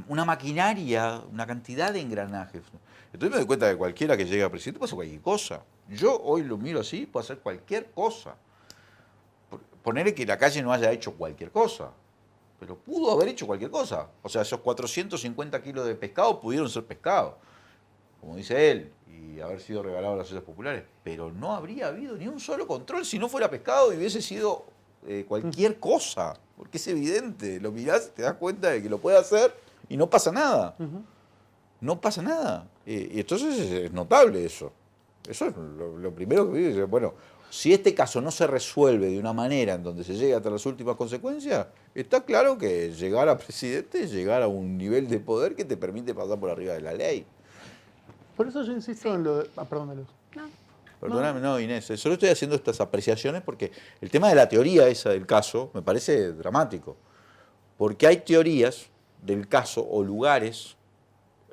una maquinaria, una cantidad de engranajes. Entonces me doy cuenta que cualquiera que llegue a presidente puede hacer cualquier cosa. Yo hoy lo miro así, puedo hacer cualquier cosa. Ponerle que la calle no haya hecho cualquier cosa, pero pudo haber hecho cualquier cosa. O sea, esos 450 kilos de pescado pudieron ser pescado, como dice él, y haber sido regalado a las ollas populares. Pero no habría habido ni un solo control si no fuera pescado y hubiese sido cualquier cosa. Porque es evidente, lo mirás y te das cuenta de que lo puede hacer y no pasa nada. No pasa nada. Y entonces es notable eso. Eso es lo primero que vi. Bueno, si este caso no se resuelve de una manera en donde se llegue hasta las últimas consecuencias, está claro que llegar a presidente es llegar a un nivel de poder que te permite pasar por arriba de la ley. Por eso yo insisto en lo de... perdón, Luz. No. Perdóname, no, Inés, solo estoy haciendo estas apreciaciones porque el tema de la teoría esa del caso me parece dramático. Porque hay teorías del caso o lugares,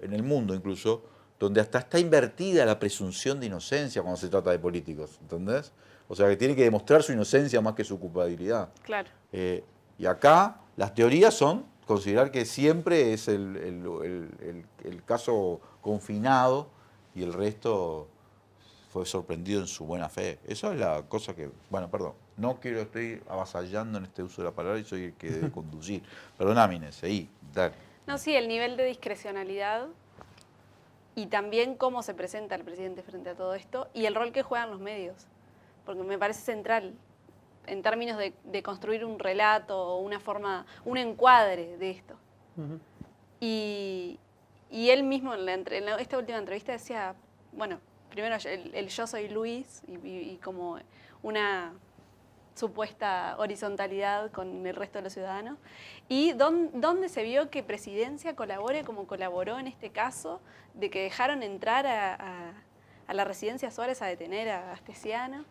en el mundo incluso, donde hasta está invertida la presunción de inocencia cuando se trata de políticos, ¿entendés? O sea, que tiene que demostrar su inocencia más que su culpabilidad. Claro. Y acá las teorías son considerar que siempre es el caso confinado y el resto fue sorprendido en su buena fe. Esa es la cosa que... Bueno, perdón, estoy avasallando en este uso de la palabra y soy el que debe conducir. Perdóname, Inés, ahí, dale. No, sí, el nivel de discrecionalidad y también cómo se presenta el presidente frente a todo esto y el rol que juegan los medios, porque me parece central en términos de construir un relato o una forma, un encuadre de esto. Y él mismo en esta última entrevista decía, bueno, primero el yo soy Luis y como una supuesta horizontalidad con el resto de los ciudadanos, y dónde se vio que Presidencia colabore como colaboró en este caso, de que dejaron entrar a la residencia Suárez a detener a Astesiano.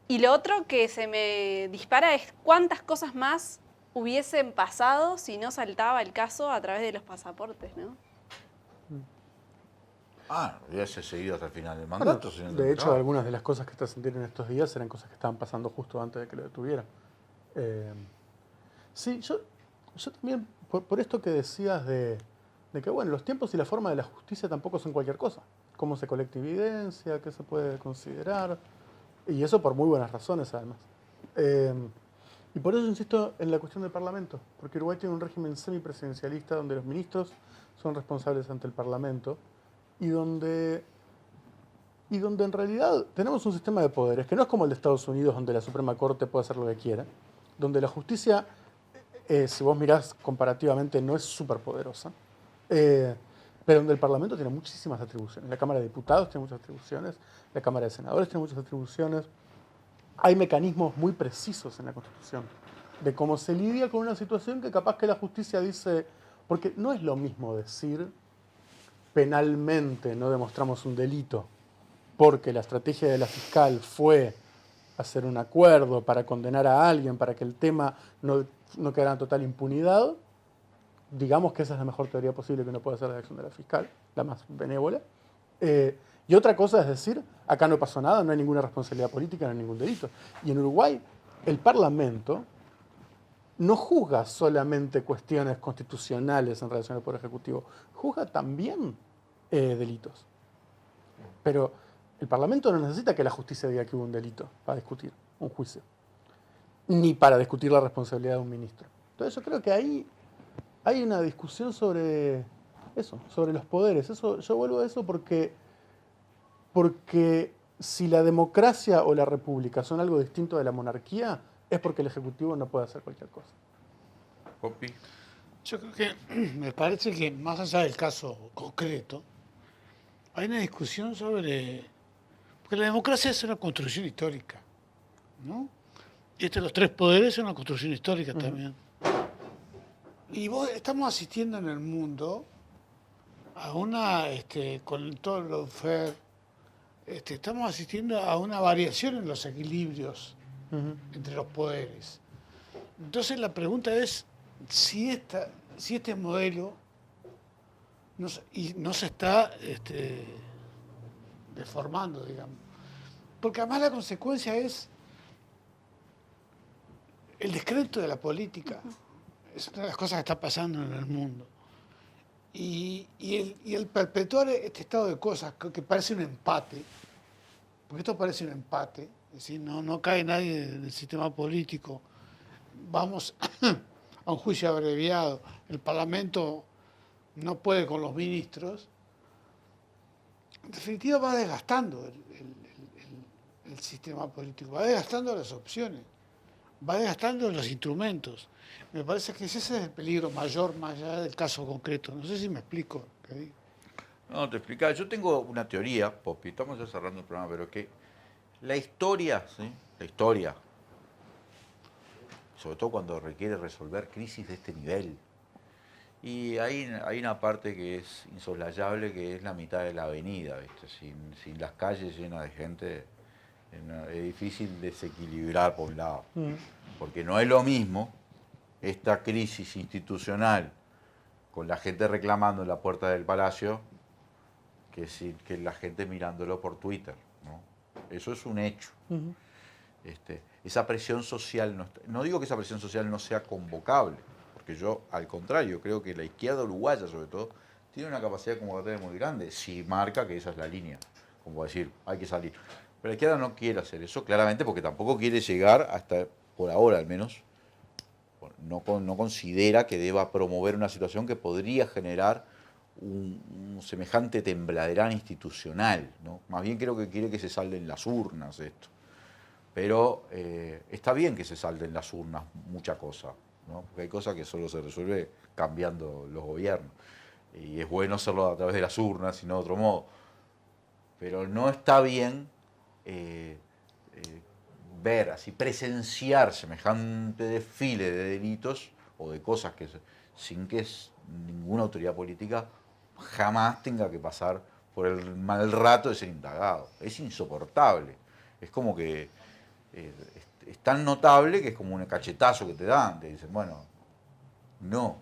Y lo otro que se me dispara es cuántas cosas más hubiesen pasado si no saltaba el caso a través de los pasaportes, ¿no? Hubiese seguido hasta el final del mandato. Bueno, de hecho, algunas de las cosas que trascendieron estos días eran cosas que estaban pasando justo antes de que lo detuvieran. Sí, yo también, por esto que decías de que, bueno, los tiempos y la forma de la justicia tampoco son cualquier cosa. Cómo se colecta evidencia, qué se puede considerar, y eso por muy buenas razones, además. Y por eso insisto en la cuestión del Parlamento, porque Uruguay tiene un régimen semipresidencialista donde los ministros son responsables ante el Parlamento, y donde en realidad tenemos un sistema de poderes que no es como el de Estados Unidos, donde la Suprema Corte puede hacer lo que quiera, donde la justicia, si vos mirás comparativamente, no es súper poderosa, pero donde el Parlamento tiene muchísimas atribuciones. La Cámara de Diputados tiene muchas atribuciones, la Cámara de Senadores tiene muchas atribuciones. Hay mecanismos muy precisos en la Constitución de cómo se lidia con una situación que capaz que la justicia dice, porque no es lo mismo decir penalmente no demostramos un delito porque la estrategia de la fiscal fue hacer un acuerdo para condenar a alguien, para que el tema no quedara en total impunidad. Digamos que esa es la mejor teoría posible que uno puede hacer de la acción de la fiscal, la más benévola. Y otra cosa es decir, acá no pasó nada, no hay ninguna responsabilidad política, no hay ningún delito. Y en Uruguay, el Parlamento no juzga solamente cuestiones constitucionales en relación al Poder Ejecutivo, juzga también delitos. Pero el Parlamento no necesita que la justicia diga que hubo un delito para discutir un juicio. ni para discutir la responsabilidad de un ministro. Entonces yo creo que ahí hay una discusión sobre eso, sobre los poderes. Yo vuelvo a eso porque si la democracia o la república son algo distinto de la monarquía, es porque el Ejecutivo no puede hacer cualquier cosa. Popi. Yo creo que me parece que más allá del caso concreto, hay una discusión sobre... Porque la democracia es una construcción histórica, ¿no? Y los tres poderes es una construcción histórica también. Y estamos asistiendo en el mundo a una, con todo lo fair, estamos asistiendo a una variación en los equilibrios entre los poderes. Entonces la pregunta es si este modelo no se está deformando, digamos. Porque además la consecuencia es el descrédito de la política. Es una de las cosas que está pasando en el mundo. Y el perpetuar este estado de cosas que parece un empate, porque esto parece un empate, es decir, no cae nadie del sistema político, vamos a un juicio abreviado, el Parlamento no puede con los ministros, en definitiva va desgastando el sistema político, va desgastando las opciones, va desgastando los instrumentos. Me parece que ese es el peligro mayor más allá del caso concreto. No sé si me explico. No, te explicaba. Yo tengo una teoría, Popi, estamos ya cerrando el programa, pero que la historia, ¿sí? La historia, sobre todo cuando requiere resolver crisis de este nivel, y hay una parte que es insoslayable, que es la mitad de la avenida, ¿viste? Sin las calles llenas de gente, es difícil desequilibrar por un lado, porque no es lo mismo esta crisis institucional con la gente reclamando en la puerta del Palacio que la gente mirándolo por Twitter, ¿no? Eso es un hecho. Esa presión social, no digo que esa presión social no sea convocable, porque yo, al contrario, creo que la izquierda uruguaya, sobre todo, tiene una capacidad convocatoria muy grande, si marca que esa es la línea, como decir, hay que salir. Pero la izquierda no quiere hacer eso, claramente, porque tampoco quiere llegar hasta, por ahora al menos, no considera que deba promover una situación que podría generar un semejante tembladerán institucional, ¿no? Más bien creo que quiere que se salden las urnas esto. Pero está bien que se salden las urnas mucha cosa, ¿no? Porque hay cosas que solo se resuelve cambiando los gobiernos. Y es bueno hacerlo a través de las urnas y no de otro modo. Pero no está bien ver, así presenciar semejante desfile de delitos o de cosas que sin que ninguna autoridad política jamás tenga que pasar por el mal rato de ser indagado. Es insoportable. Es como que es tan notable que es como un cachetazo que te dan. Te dicen, bueno, no.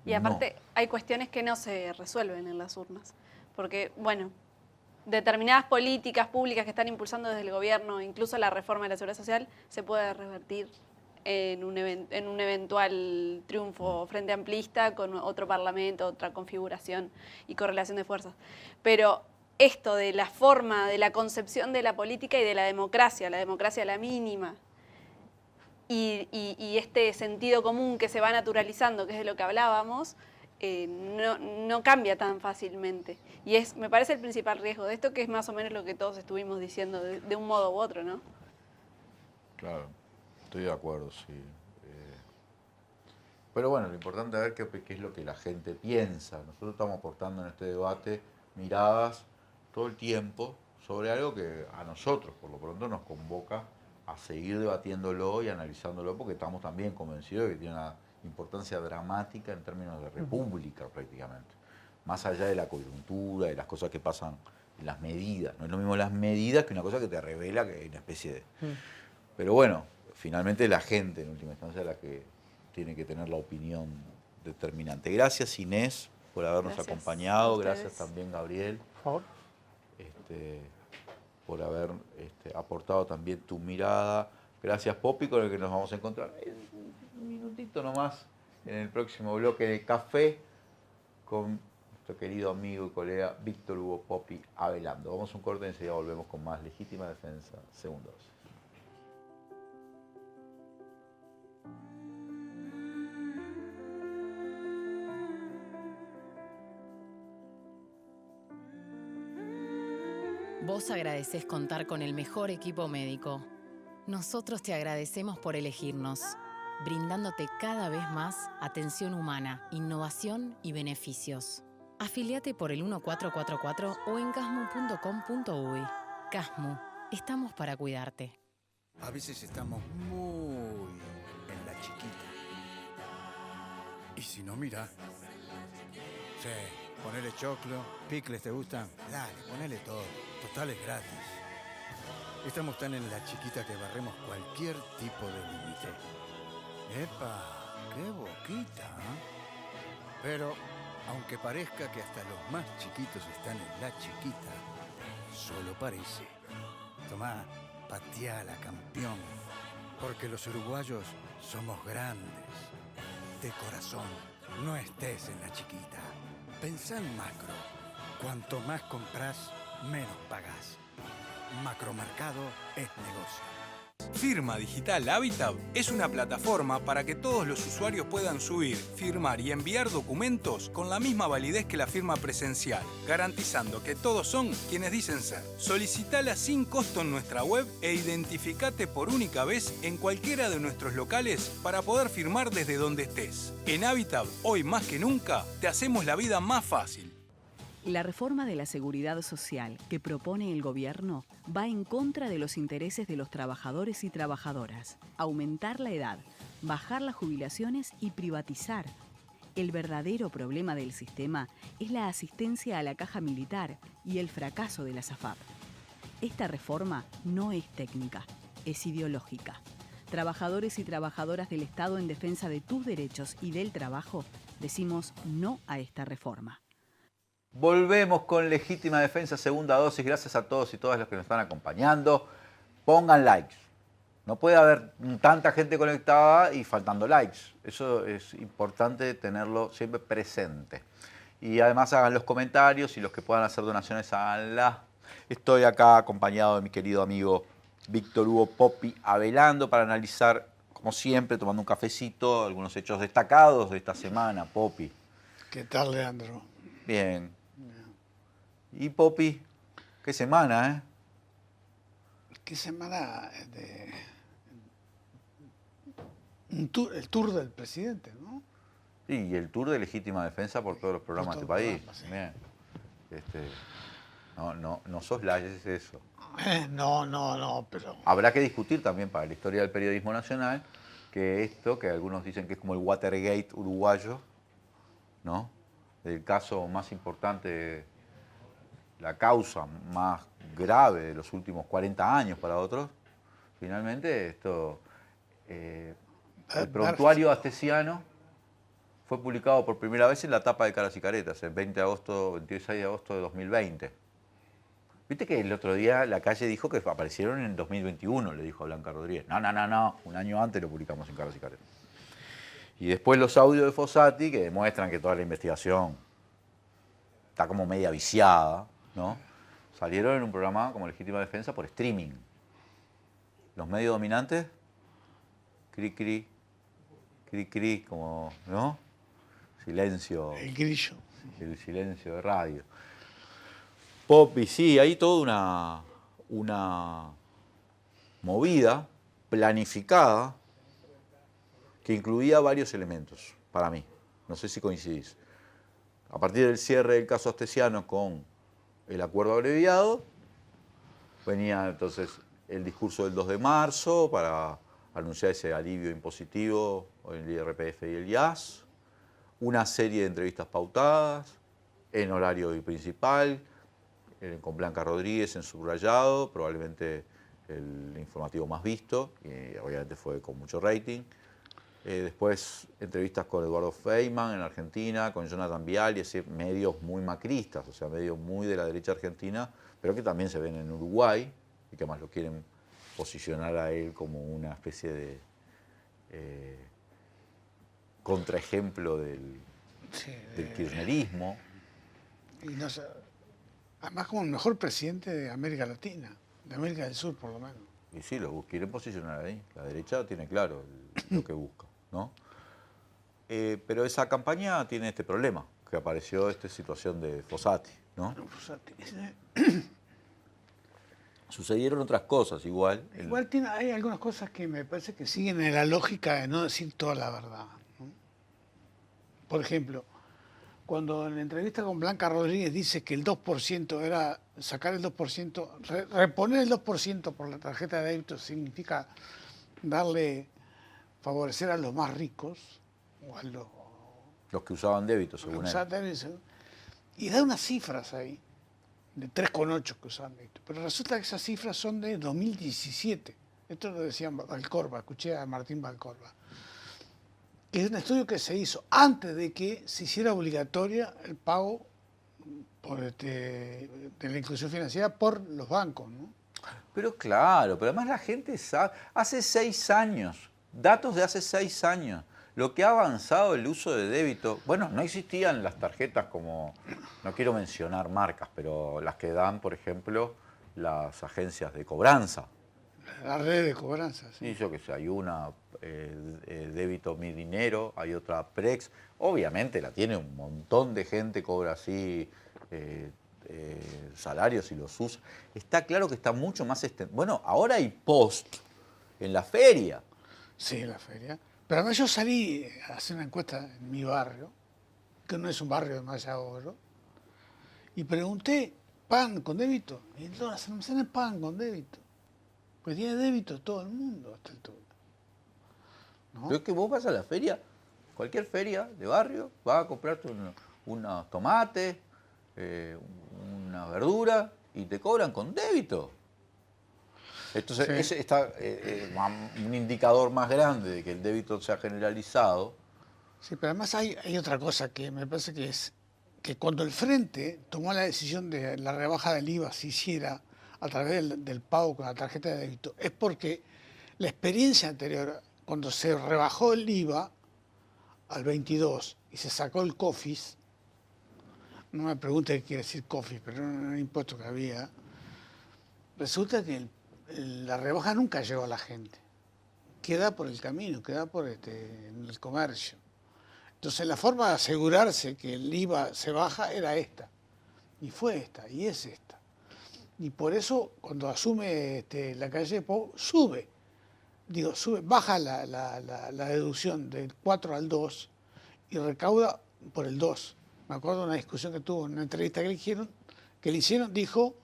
Y aparte hay cuestiones que no se resuelven en las urnas. Porque, bueno, determinadas políticas públicas que están impulsando desde el gobierno, incluso la reforma de la seguridad social, se puede revertir en un eventual triunfo frente amplista con otro parlamento, otra configuración y correlación de fuerzas. Pero esto de la forma, de la concepción de la política y de la democracia a la mínima, y este sentido común que se va naturalizando, que es de lo que hablábamos, no cambia tan fácilmente. Y me parece el principal riesgo de esto, que es más o menos lo que todos estuvimos diciendo de un modo u otro, ¿no? Claro, estoy de acuerdo, sí. Pero bueno, lo importante es ver qué es lo que la gente piensa. Nosotros estamos aportando en este debate miradas todo el tiempo sobre algo que a nosotros, por lo pronto, nos convoca a seguir debatiéndolo y analizándolo, porque estamos también convencidos de que tiene una importancia dramática en términos de república prácticamente. Más allá de la coyuntura, de las cosas que pasan, las medidas. No es lo mismo las medidas que una cosa que te revela que hay una especie de... Pero bueno, finalmente la gente, en última instancia, es la que tiene que tener la opinión determinante. Gracias, Inés, por habernos acompañado. Gracias también, Gabriel. Por favor. Por haber aportado también tu mirada. Gracias, Popi, con el que nos vamos a encontrar un minutito nomás en el próximo bloque de Café con nuestro querido amigo y colega Víctor Hugo Popi Avelando. Vamos a un corte y enseguida volvemos con más Legítima Defensa, segunda dosis. Vos agradecés contar con el mejor equipo médico. Nosotros te agradecemos por elegirnos, brindándote cada vez más atención humana, innovación y beneficios. Afiliate por el 1444 o en casmu.com.uy. Casmu, estamos para cuidarte. A veces estamos muy en la chiquita. Y si no, mira. Sí, ponele choclo, picles te gustan, dale, ponele todo. Total es gratis. Estamos tan en la chiquita que barremos cualquier tipo de límite. ¡Epa! ¡Qué boquita! ¿Eh? Pero, aunque parezca que hasta los más chiquitos están en la chiquita, solo parece. Tomá, pateala, campeón. Porque los uruguayos somos grandes. De corazón, no estés en la chiquita. Pensá en macro. Cuanto más compras, menos pagás. Macromercado es negocio. Firma Digital Habitat es una plataforma para que todos los usuarios puedan subir, firmar y enviar documentos con la misma validez que la firma presencial, garantizando que todos son quienes dicen ser. Solicitala sin costo en nuestra web e identificate por única vez en cualquiera de nuestros locales para poder firmar desde donde estés. En Habitat, hoy más que nunca, te hacemos la vida más fácil. La reforma de la seguridad social que propone el gobierno va en contra de los intereses de los trabajadores y trabajadoras. Aumentar la edad, bajar las jubilaciones y privatizar. El verdadero problema del sistema es la asistencia a la caja militar y el fracaso de la SAFAP. Esta reforma no es técnica, es ideológica. Trabajadores y trabajadoras del Estado en defensa de tus derechos y del trabajo, decimos no a esta reforma. Volvemos con Legítima Defensa, segunda dosis. Gracias a todos y todas los que nos están acompañando. Pongan likes. No puede haber tanta gente conectada y faltando likes. Eso es importante tenerlo siempre presente. Y además hagan los comentarios y los que puedan hacer donaciones, háganlas. Estoy acá acompañado de mi querido amigo Víctor Hugo Popi Avelando para analizar, como siempre, tomando un cafecito, algunos hechos destacados de esta semana. Popi. ¿Qué tal, Leandro? Bien. Y Popi, qué semana, ¿eh? ¿Qué semana de el tour del presidente, ¿no? Sí, y el tour de Legítima Defensa por todos los programas de este país. Sí. Bien. No soslayes eso. No, pero... Habrá que discutir también para la historia del periodismo nacional que esto, que algunos dicen que es como el Watergate uruguayo, ¿no? El caso más importante, la causa más grave de los últimos 40 años para otros, finalmente esto, el prontuario astesiano fue publicado por primera vez en la tapa de Caras y Caretas, el 26 de agosto de 2020. Viste que el otro día la calle dijo que aparecieron en 2021, le dijo a Blanca Rodríguez. No, un año antes lo publicamos en Caras y Caretas. Y después los audios de Fossati que demuestran que toda la investigación está como media viciada, ¿no? Salieron en un programa como Legítima Defensa por streaming. Los medios dominantes, cri, como, ¿no? Silencio. El grillo. El silencio de radio. Popi, sí, hay toda una movida planificada que incluía varios elementos, para mí. No sé si coincidís. A partir del cierre del caso astesiano con el acuerdo abreviado, venía entonces el discurso del 2 de marzo para anunciar ese alivio impositivo en el IRPF y el IAS, una serie de entrevistas pautadas en horario principal, con Blanca Rodríguez en subrayado, probablemente el informativo más visto, y obviamente fue con mucho rating. Después entrevistas con Eduardo Feynman en Argentina, con Jonathan Vial, y así, medios muy macristas, o sea, medios muy de la derecha argentina, pero que también se ven en Uruguay y que además lo quieren posicionar a él como una especie de contraejemplo del kirchnerismo. Y no sé, además como el mejor presidente de América Latina, de América del Sur por lo menos. Y sí, lo quieren posicionar ahí. La derecha tiene claro lo que busca, ¿no? Pero esa campaña tiene este problema, que apareció esta situación de Fossati, ¿no? Sucedieron otras cosas igual. Igual hay algunas cosas que me parece que siguen en la lógica de no decir toda la verdad, ¿no? Por ejemplo, cuando en la entrevista con Blanca Rodríguez dice que el 2% era sacar el 2%, reponer el 2% por la tarjeta de débito significa favorecer a los más ricos, o a los que usaban débito, según él. Y da unas cifras ahí, de 3,8 que usaban débito. Pero resulta que esas cifras son de 2017. Esto lo decía Valcorba, escuché a Martín Valcorba. Que es un estudio que se hizo antes de que se hiciera obligatoria el pago de la inclusión financiera por los bancos, ¿no? Pero claro, pero además la gente sabe, hace 6 años, datos de hace 6 años, lo que ha avanzado el uso de débito. Bueno, no existían las tarjetas como, no quiero mencionar marcas, pero las que dan, por ejemplo, las agencias de cobranza. La red de cobranza, sí. Sí, yo que sé, hay una débito mi dinero, hay otra Prex. Obviamente la tiene un montón de gente, cobra así salarios y los usa. Está claro que está mucho más extendido. Bueno, ahora hay post en la feria. Sí, en la feria. Pero además yo salí a hacer una encuesta en mi barrio, que no es un barrio demasiado oro, y pregunté, ¿pan con débito? Y entonces no me sale pan con débito. Pues tiene débito todo el mundo hasta el altura, ¿no? Pero es que vos vas a la feria, cualquier feria de barrio, vas a comprarte unos tomates, una verdura, y te cobran con débito. Entonces, Sí. ese está un indicador más grande de que el débito se ha generalizado. Sí, pero además hay otra cosa que me parece que es que cuando el Frente tomó la decisión de la rebaja del IVA se hiciera a través del pago con la tarjeta de débito, es porque la experiencia anterior, cuando se rebajó el IVA al 22 y se sacó el COFIS, no me pregunte qué quiere decir COFIS, pero era un impuesto que había, resulta que la rebaja nunca llegó a la gente. Queda por el camino, queda por en el comercio. Entonces la forma de asegurarse que el IVA se baja era esta. Y fue esta, y es esta. Y por eso cuando asume la calle Pou, baja la deducción del 4 al 2 y recauda por el 2. Me acuerdo de una discusión que tuvo en una entrevista que le hicieron, dijo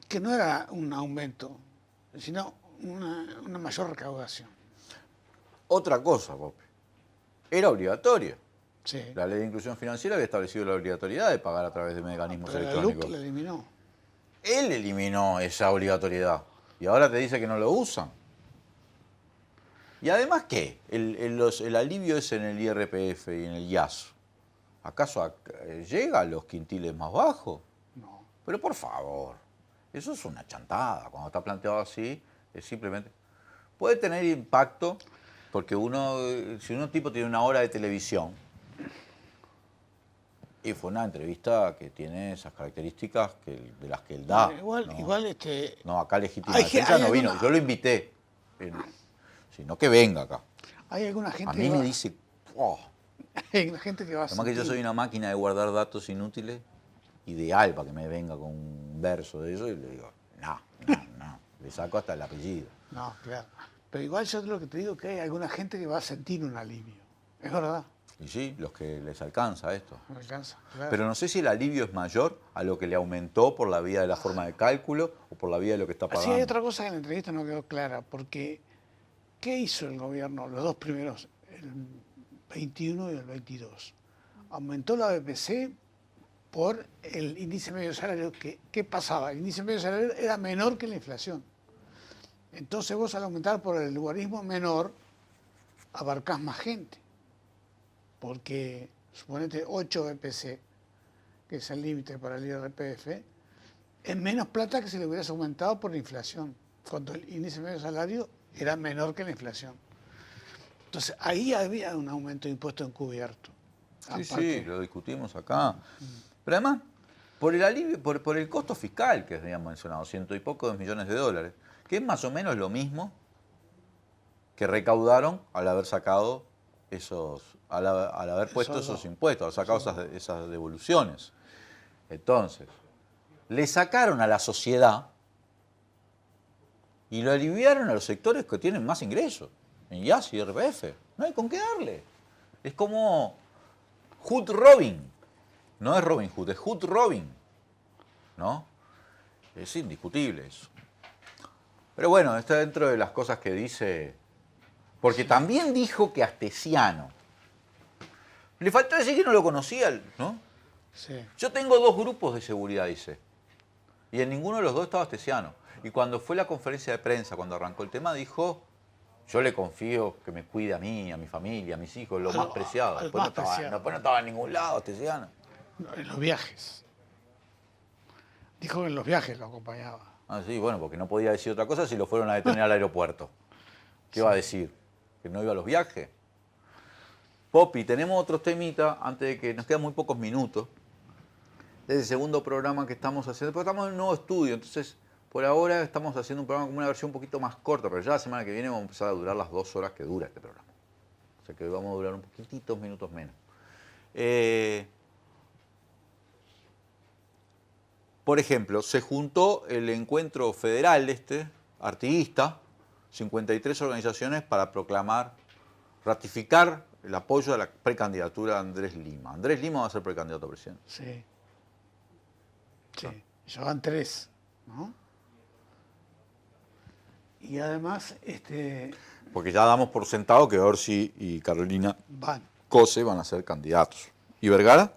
que no era un aumento, sino una mayor recaudación. Otra cosa, Pope, era obligatorio. Sí. La ley de inclusión financiera había establecido la obligatoriedad de pagar a través de mecanismos Pero la electrónicos. LUC la eliminó. Él eliminó esa obligatoriedad y ahora te dice que no lo usan. ¿Y además qué? El alivio es en el IRPF y en el IAS. ¿Acaso llega a los quintiles más bajos? No. Pero por favor, eso es una chantada. Cuando está planteado así, es simplemente... Puede tener impacto porque si un tipo tiene una hora de televisión, y fue una entrevista que tiene esas características de las que él da. Igual No, acá Legítima Defensa no vino. Yo lo invité. Sino que venga acá. hay alguna gente A mí me dice... "Oh". hay gente que va a Además que yo soy una máquina de guardar datos inútiles, ideal para que me venga con un verso de eso, y le digo, no. Le saco hasta el apellido. No, claro. Pero igual yo lo que te digo es que hay alguna gente que va a sentir un alivio. Es verdad. Y sí, los que les alcanza esto. No alcanza. Claro. Pero no sé si el alivio es mayor a lo que le aumentó por la vía de la forma de cálculo o por la vía de lo que está pagando. Sí, hay otra cosa que en la entrevista no quedó clara, porque ¿qué hizo el gobierno, los dos primeros, el 21 y el 22? Aumentó la BPC por el índice medio de salario. ¿Qué pasaba? El índice medio de salario era menor que la inflación. Entonces vos al aumentar por el logaritmo menor, abarcás más gente. Porque, suponete 8 BPC, que es el límite para el IRPF, es menos plata que si le hubieras aumentado por la inflación, cuando el índice medio de salario era menor que la inflación. Entonces ahí había un aumento de impuesto encubierto. Sí, lo discutimos acá. Pero además, por el alivio, por el costo fiscal que habíamos mencionado, $100 y poco de millones de dólares, que es más o menos lo mismo que recaudaron al haber sacado al haber puesto Eso no. esos impuestos, al sacado esas devoluciones. Entonces, le sacaron a la sociedad y lo aliviaron a los sectores que tienen más ingresos, en IAS y IRPF. No hay con qué darle. Es como Hood Robin. No es Robin Hood, es Hood Robin. ¿No? Es indiscutible eso. Pero bueno, está dentro de las cosas que dice. Porque también dijo que Astesiano. Le faltó decir que no lo conocía, ¿no? Sí. Yo tengo 2 grupos de seguridad, dice. Y en ninguno de los 2 estaba Astesiano. Y cuando fue la conferencia de prensa, cuando arrancó el tema, dijo: yo le confío que me cuide a mí, a mi familia, a mis hijos, lo más preciado. Después no estaba en ningún lado Astesiano. No, en los viajes. Dijo que en los viajes lo acompañaba. Ah, sí, bueno, porque no podía decir otra cosa si lo fueron a detener al aeropuerto. ¿Qué va a decir? ¿Que no iba a los viajes? Popi, tenemos otros temitas antes de que nos quedan muy pocos minutos. Es el segundo programa que estamos haciendo, porque estamos en un nuevo estudio, entonces por ahora estamos haciendo un programa como una versión un poquito más corta, pero ya la semana que viene vamos a empezar a durar las 2 horas que dura este programa. O sea que hoy vamos a durar un poquititos minutos menos. Por ejemplo, se juntó el encuentro federal artiguista, 53 organizaciones para ratificar el apoyo a la precandidatura de Andrés Lima. Andrés Lima va a ser precandidato a presidente. Sí. Sí. Ya van 3, ¿no? Y además, Porque ya damos por sentado que Orsi y Carolina van. Cose van a ser candidatos. ¿Y Vergara?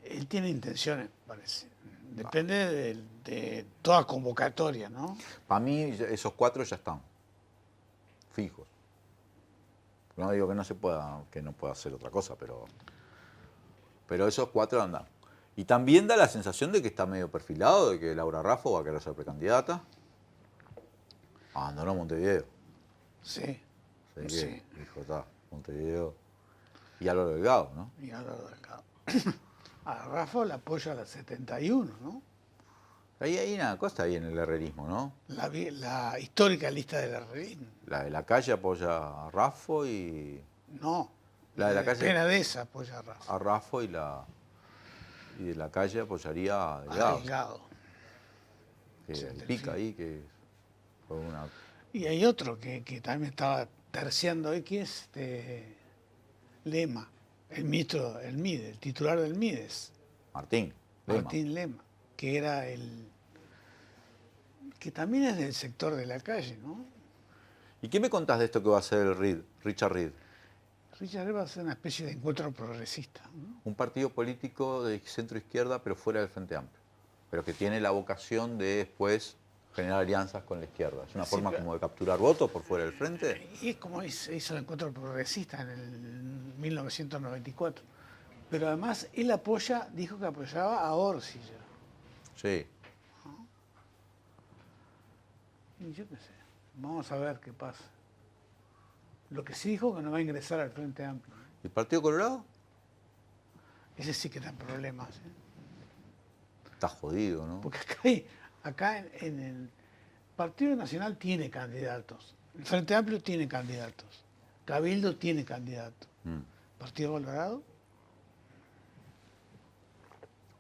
Él tiene intenciones, parece. Depende de toda convocatoria, ¿no? Para mí esos 4 ya están fijos. No digo que no pueda hacer otra cosa, pero esos 4 andan. Y también da la sensación de que está medio perfilado, de que Laura Raffo va a querer ser precandidata. Abandonó Montevideo. Sí. Así Sí. que dijo, está, Montevideo. Y Álvaro Delgado, ¿no? Y Álvaro Delgado. A Rafa la apoya a la 71, ¿no? Ahí hay una cosa ahí en el herrerismo, ¿no? La histórica lista del herrerismo. La de la calle apoya a Raffo y... No. La de la calle Penedesa apoya a Rafa. a Raffo y de la calle apoyaría a A Delgado. Delgado. Que Sí, pica ahí, que fue una... Y hay otro que también estaba terciando hoy, que es Lema, el ministro, el MIDES, el titular del MIDES. Martín Lema. Martín Lema, que era que también es del sector de la calle, ¿no? ¿Y qué me contás de esto que va a hacer Richard Reed? Richard Reed va a ser una especie de encuentro progresista, ¿no? Un partido político de centro izquierda, pero fuera del Frente Amplio. Pero que tiene la vocación de después generar alianzas con la izquierda. Es una Sí, forma pero- como de capturar votos por fuera del Frente. Y es como se hizo el encuentro progresista en el 1994. Pero además él dijo que apoyaba a Orsi ya. Sí. Y yo qué sé, vamos a ver qué pasa. Lo que sí dijo que no va a ingresar al Frente Amplio. ¿Y el Partido Colorado? Ese sí que está en problemas, ¿eh? Está jodido, ¿no? Porque acá en el Partido Nacional tiene candidatos. El Frente Amplio tiene candidatos. Cabildo tiene candidatos. Partido Colorado,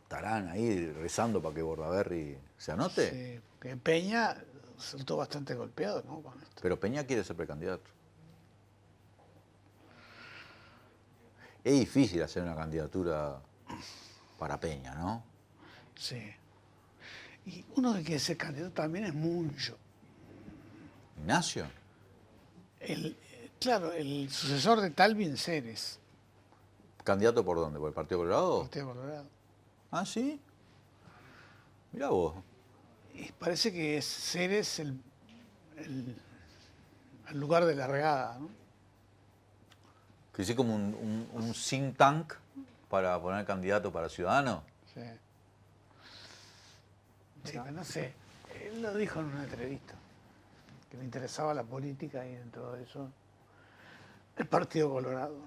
Estarán ahí rezando para que Bordaberry se anote. sí, que Peña resultó bastante golpeado, ¿no? Con esto. Pero Peña quiere ser precandidato. Es difícil hacer una candidatura para Peña, ¿no? Sí. Y uno que quiere ser candidato también es Muncho. Ignacio. Claro, el sucesor de Talvin Ceres, ¿Candidato por dónde? ¿Por el Partido Colorado? Partido Colorado. Ah, sí. Mirá vos. Y parece que es Ceres el lugar de largada, ¿no? Que sí como un think tank para poner candidato para Ciudadanos. Sí. Sí, pero no sé. Él lo dijo en una entrevista, que le interesaba la política y dentro de eso el Partido Colorado.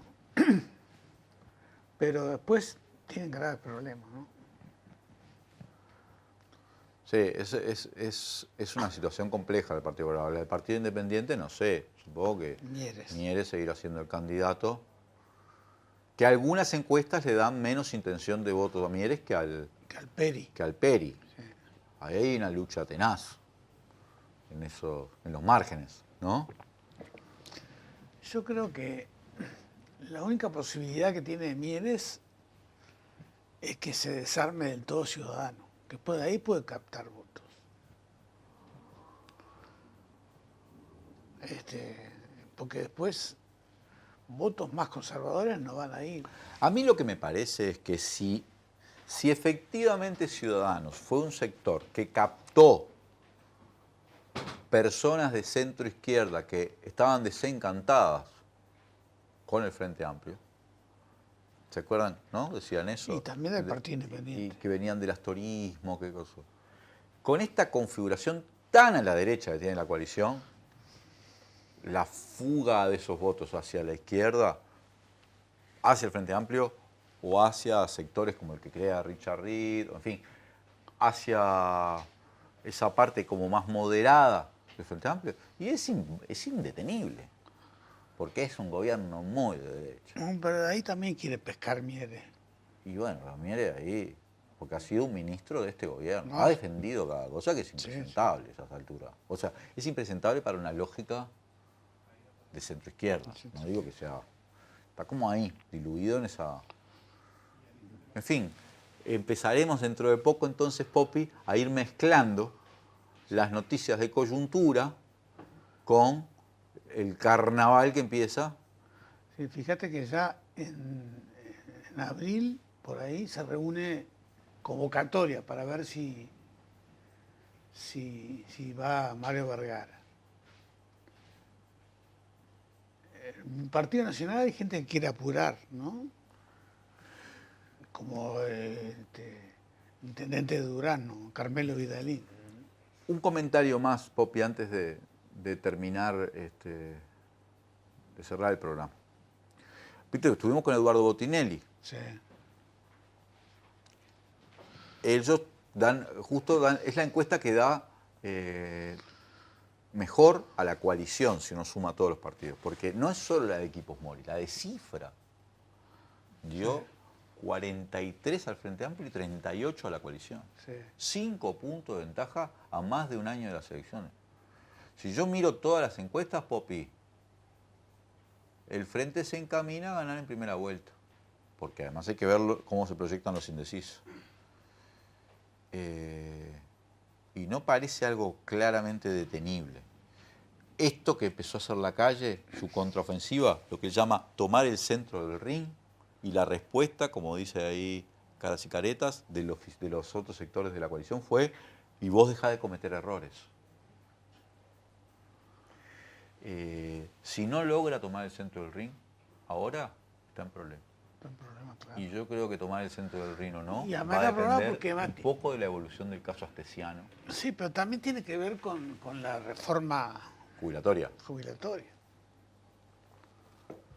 Pero después tienen graves problemas, ¿no? Sí, es una situación compleja del Partido Colorado. El Partido Independiente, no sé, supongo que Mieres seguirá siendo el candidato. Que algunas encuestas le dan menos intención de voto a Mieres que al Peri. Sí. Ahí hay una lucha tenaz en los márgenes, ¿no? Yo creo que la única posibilidad que tiene Mieres es que se desarme del todo Ciudadano, que después de ahí puede captar votos. Porque después votos más conservadores no van a ir. A mí lo que me parece es que si efectivamente Ciudadanos fue un sector que captó personas de centro izquierda que estaban desencantadas con el Frente Amplio, ¿se acuerdan? ¿No? Decían eso. Y también del Partido Independiente. Y que venían del astorismo, qué cosa. Con esta configuración tan a la derecha que tiene la coalición, la fuga de esos votos hacia la izquierda, hacia el Frente Amplio o hacia sectores como el que crea Richard Reed, en fin, hacia esa parte como más moderada del Frente Amplio, y es indetenible, porque es un gobierno muy de derecha. Pero de ahí también quiere pescar Mieres. Y bueno, Mieres ahí, porque ha sido un ministro de este gobierno, No. ha defendido cada cosa que es impresentable a esas alturas. O sea, es impresentable para una lógica de centro izquierda. No digo que sea... Está como ahí, diluido en esa... En fin, empezaremos dentro de poco entonces, Poppy, a ir mezclando las noticias de coyuntura con el carnaval que empieza. Sí, fíjate que ya en abril, por ahí, se reúne convocatoria para ver si va Mario Vergara. En Partido Nacional hay gente que quiere apurar, ¿no? Como intendente de Durazno, Carmelo Vidalín. Un comentario más, Poppy, antes de terminar, de cerrar el programa. Viste, estuvimos con Eduardo Botinelli. Sí. Ellos es la encuesta que da mejor a la coalición si uno suma a todos los partidos, porque no es solo la de Equipos Mori, la de Cifra dio 43 al Frente Amplio y 38 a la coalición. Sí. 5 puntos de ventaja a más de un año de las elecciones. Si yo miro todas las encuestas, Poppy, el Frente se encamina a ganar en primera vuelta, porque además hay que ver cómo se proyectan los indecisos. Y no parece algo claramente detenible. Esto que empezó a hacer la calle, su contraofensiva, lo que él llama tomar el centro del ring, y la respuesta, como dice ahí Caras y Caretas, de los otros sectores de la coalición fue: y vos dejá de cometer errores. Si no logra tomar el centro del ring, ahora está en problema. Claro. Y yo creo que tomar el centro del ring o no Y va a depender porque un poco de la evolución del caso Astesiano. Sí, pero también tiene que ver con la reforma Jubilatoria.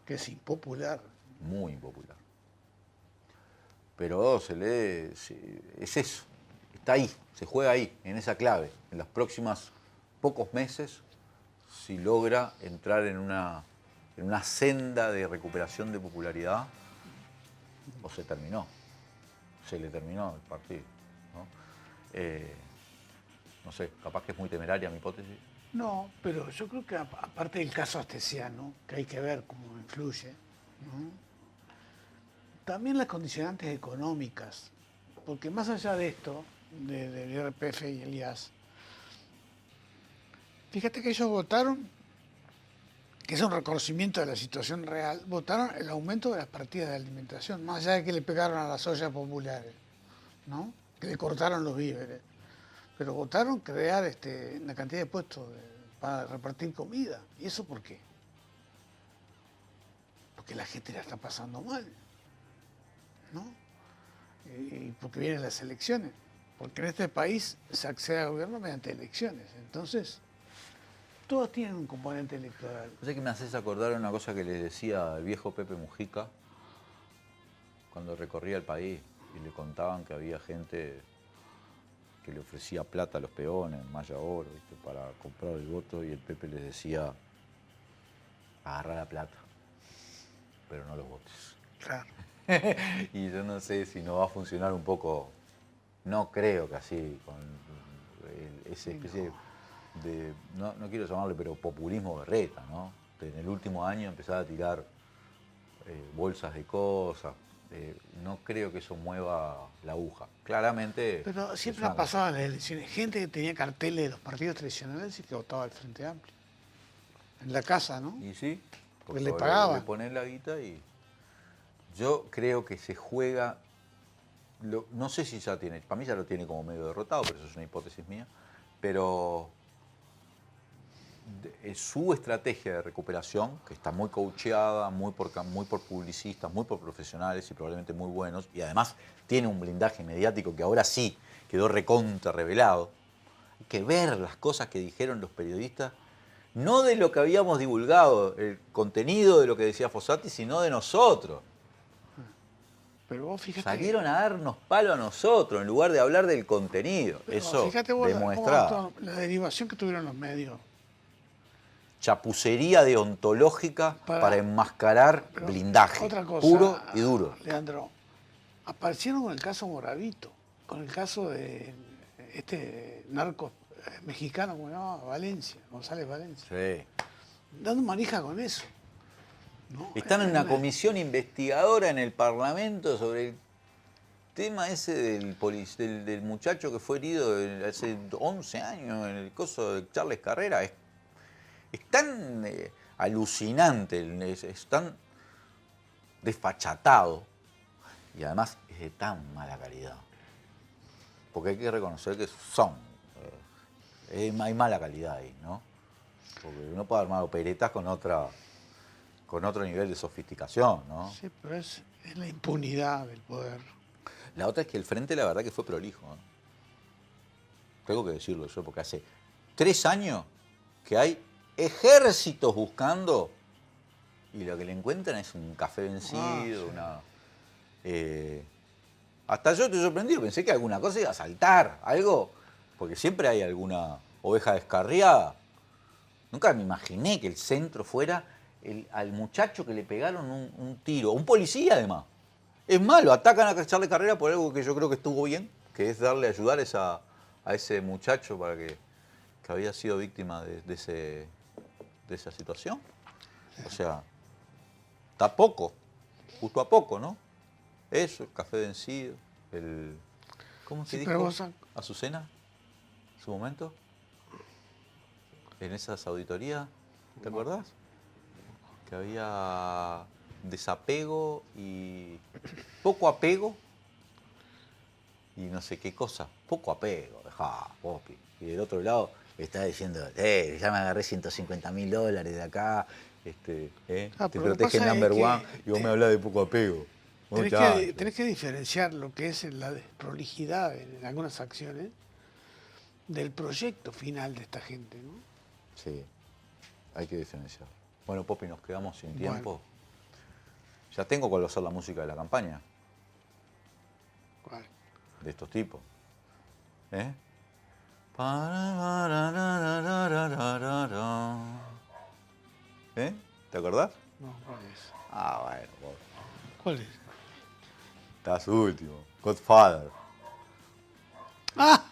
Que es impopular. Muy impopular. Pero es eso. Está ahí, se juega ahí, en esa clave. En los próximos pocos meses, si logra entrar en una senda de recuperación de popularidad, o se terminó. Se le terminó el partido, ¿no? No sé, capaz que es muy temeraria mi hipótesis. No, pero yo creo que aparte del caso Astesiano, que hay que ver cómo influye, ¿no? También las condicionantes económicas, porque más allá de esto, del IRPF y el IAS, fíjate que ellos votaron, que es un reconocimiento de la situación real, votaron el aumento de las partidas de alimentación, más allá de que le pegaron a las ollas populares, ¿no? Que le cortaron los víveres. Pero votaron crear una cantidad de puestos para repartir comida. ¿Y eso por qué? Porque la gente la está pasando mal, ¿no? Y porque vienen las elecciones. Porque en este país se accede al gobierno mediante elecciones. Entonces, todos tienen un componente electoral. No sé, que me haces acordar una cosa que le decía el viejo Pepe Mujica cuando recorría el país y le contaban que había gente que le ofrecía plata a los peones, malla oro, ¿viste? Para comprar el voto, y el Pepe les decía, agarrá la plata, pero no los votes. Claro. Y yo no sé si no va a funcionar un poco, no creo que así, con esa especie de, no quiero llamarle, pero populismo berreta, ¿no? En el último año empezar a tirar bolsas de cosas. No creo que eso mueva la aguja. Claramente... Pero siempre ha pasado en las elecciones. Gente que tenía carteles de los partidos tradicionales y que votaba al Frente Amplio. En la casa, ¿no? Y sí, porque le pagaban. Le ponen la guita y... Yo creo que se juega... no sé si ya tiene... Para mí ya lo tiene como medio derrotado, pero eso es una hipótesis mía. Pero... su estrategia de recuperación, que está muy coacheada, muy por publicistas, muy por profesionales y probablemente muy buenos, y además tiene un blindaje mediático que ahora sí quedó recontra revelado. Hay que ver las cosas que dijeron los periodistas, no de lo que habíamos divulgado, el contenido de lo que decía Fossati, sino de nosotros. Pero vos fíjate salieron a darnos palo a nosotros en lugar de hablar del contenido. Eso fíjate vos demuestra la derivación que tuvieron los medios. Chapucería deontológica para enmascarar blindaje otra cosa, puro y duro. Leandro, aparecieron con el caso Moravito, con el caso de este narco mexicano, como se llama, Valencia, González Valencia. Sí. Dando manija con eso. ¿No? Están en una comisión investigadora en el Parlamento sobre el tema ese del muchacho que fue herido hace 11 años en el coso de Charles Carrera. Es tan alucinante, es tan desfachatado y además es de tan mala calidad. Porque hay que reconocer que hay mala calidad ahí, ¿no? Porque uno puede armar operetas con otro nivel de sofisticación, ¿no? Sí, pero es la impunidad del poder. La otra es que el Frente, la verdad, que fue prolijo, ¿no? Tengo que decirlo yo, porque hace 3 años que hay ejércitos buscando y lo que le encuentran es un café vencido, hasta yo estoy sorprendido, pensé que alguna cosa iba a saltar, algo, porque siempre hay alguna oveja descarriada. Nunca me imaginé que el centro fuera al muchacho que le pegaron un tiro, un policía además. Es malo, atacan a Charles Carrera por algo que yo creo que estuvo bien, que es ayudar a ese muchacho para que había sido víctima de esa situación. O sea, está poco, justo a poco, ¿no? Eso, el café vencido, ¿cómo se dijo? Azucena, en su momento, en esas auditorías, ¿te acordás? Que había desapego y poco apego y no sé qué cosa, poco apego, dejá, Popi. Y del otro lado está diciendo, ya me agarré $150.000 de acá, te protege number one, y vos me hablas de poco apego. Tenés que diferenciar lo que es la desprolijidad en algunas acciones del proyecto final de esta gente, ¿no? Sí, hay que diferenciar. Bueno, Popi, nos quedamos sin tiempo. Ya tengo cuál va a ser la música de la campaña. ¿Cuál? De estos tipos. ¿Eh? ¿Te acordás? No, ¿cuál es? Bueno, vos. ¿Cuál es? Estás último. Godfather.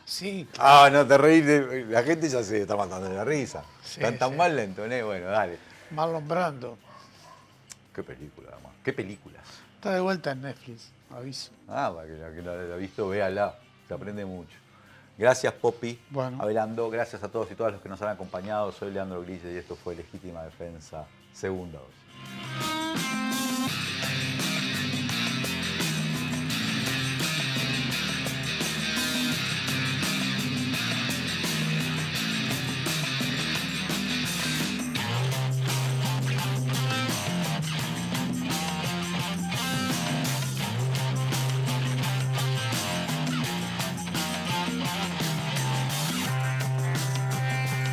Sí. Claro. No te reís. La gente ya se está matando de la risa. Sí, tan mal la entoné. Bueno, dale. Marlon Brando. Qué película, además. Qué películas. Está de vuelta en Netflix, aviso. Para que la ha visto, véala. Se aprende mucho. Gracias, Popi. Bueno. Hablando. Gracias a todos y todas los que nos han acompañado. Soy Leandro Grille y esto fue Legítima Defensa, segunda dosis.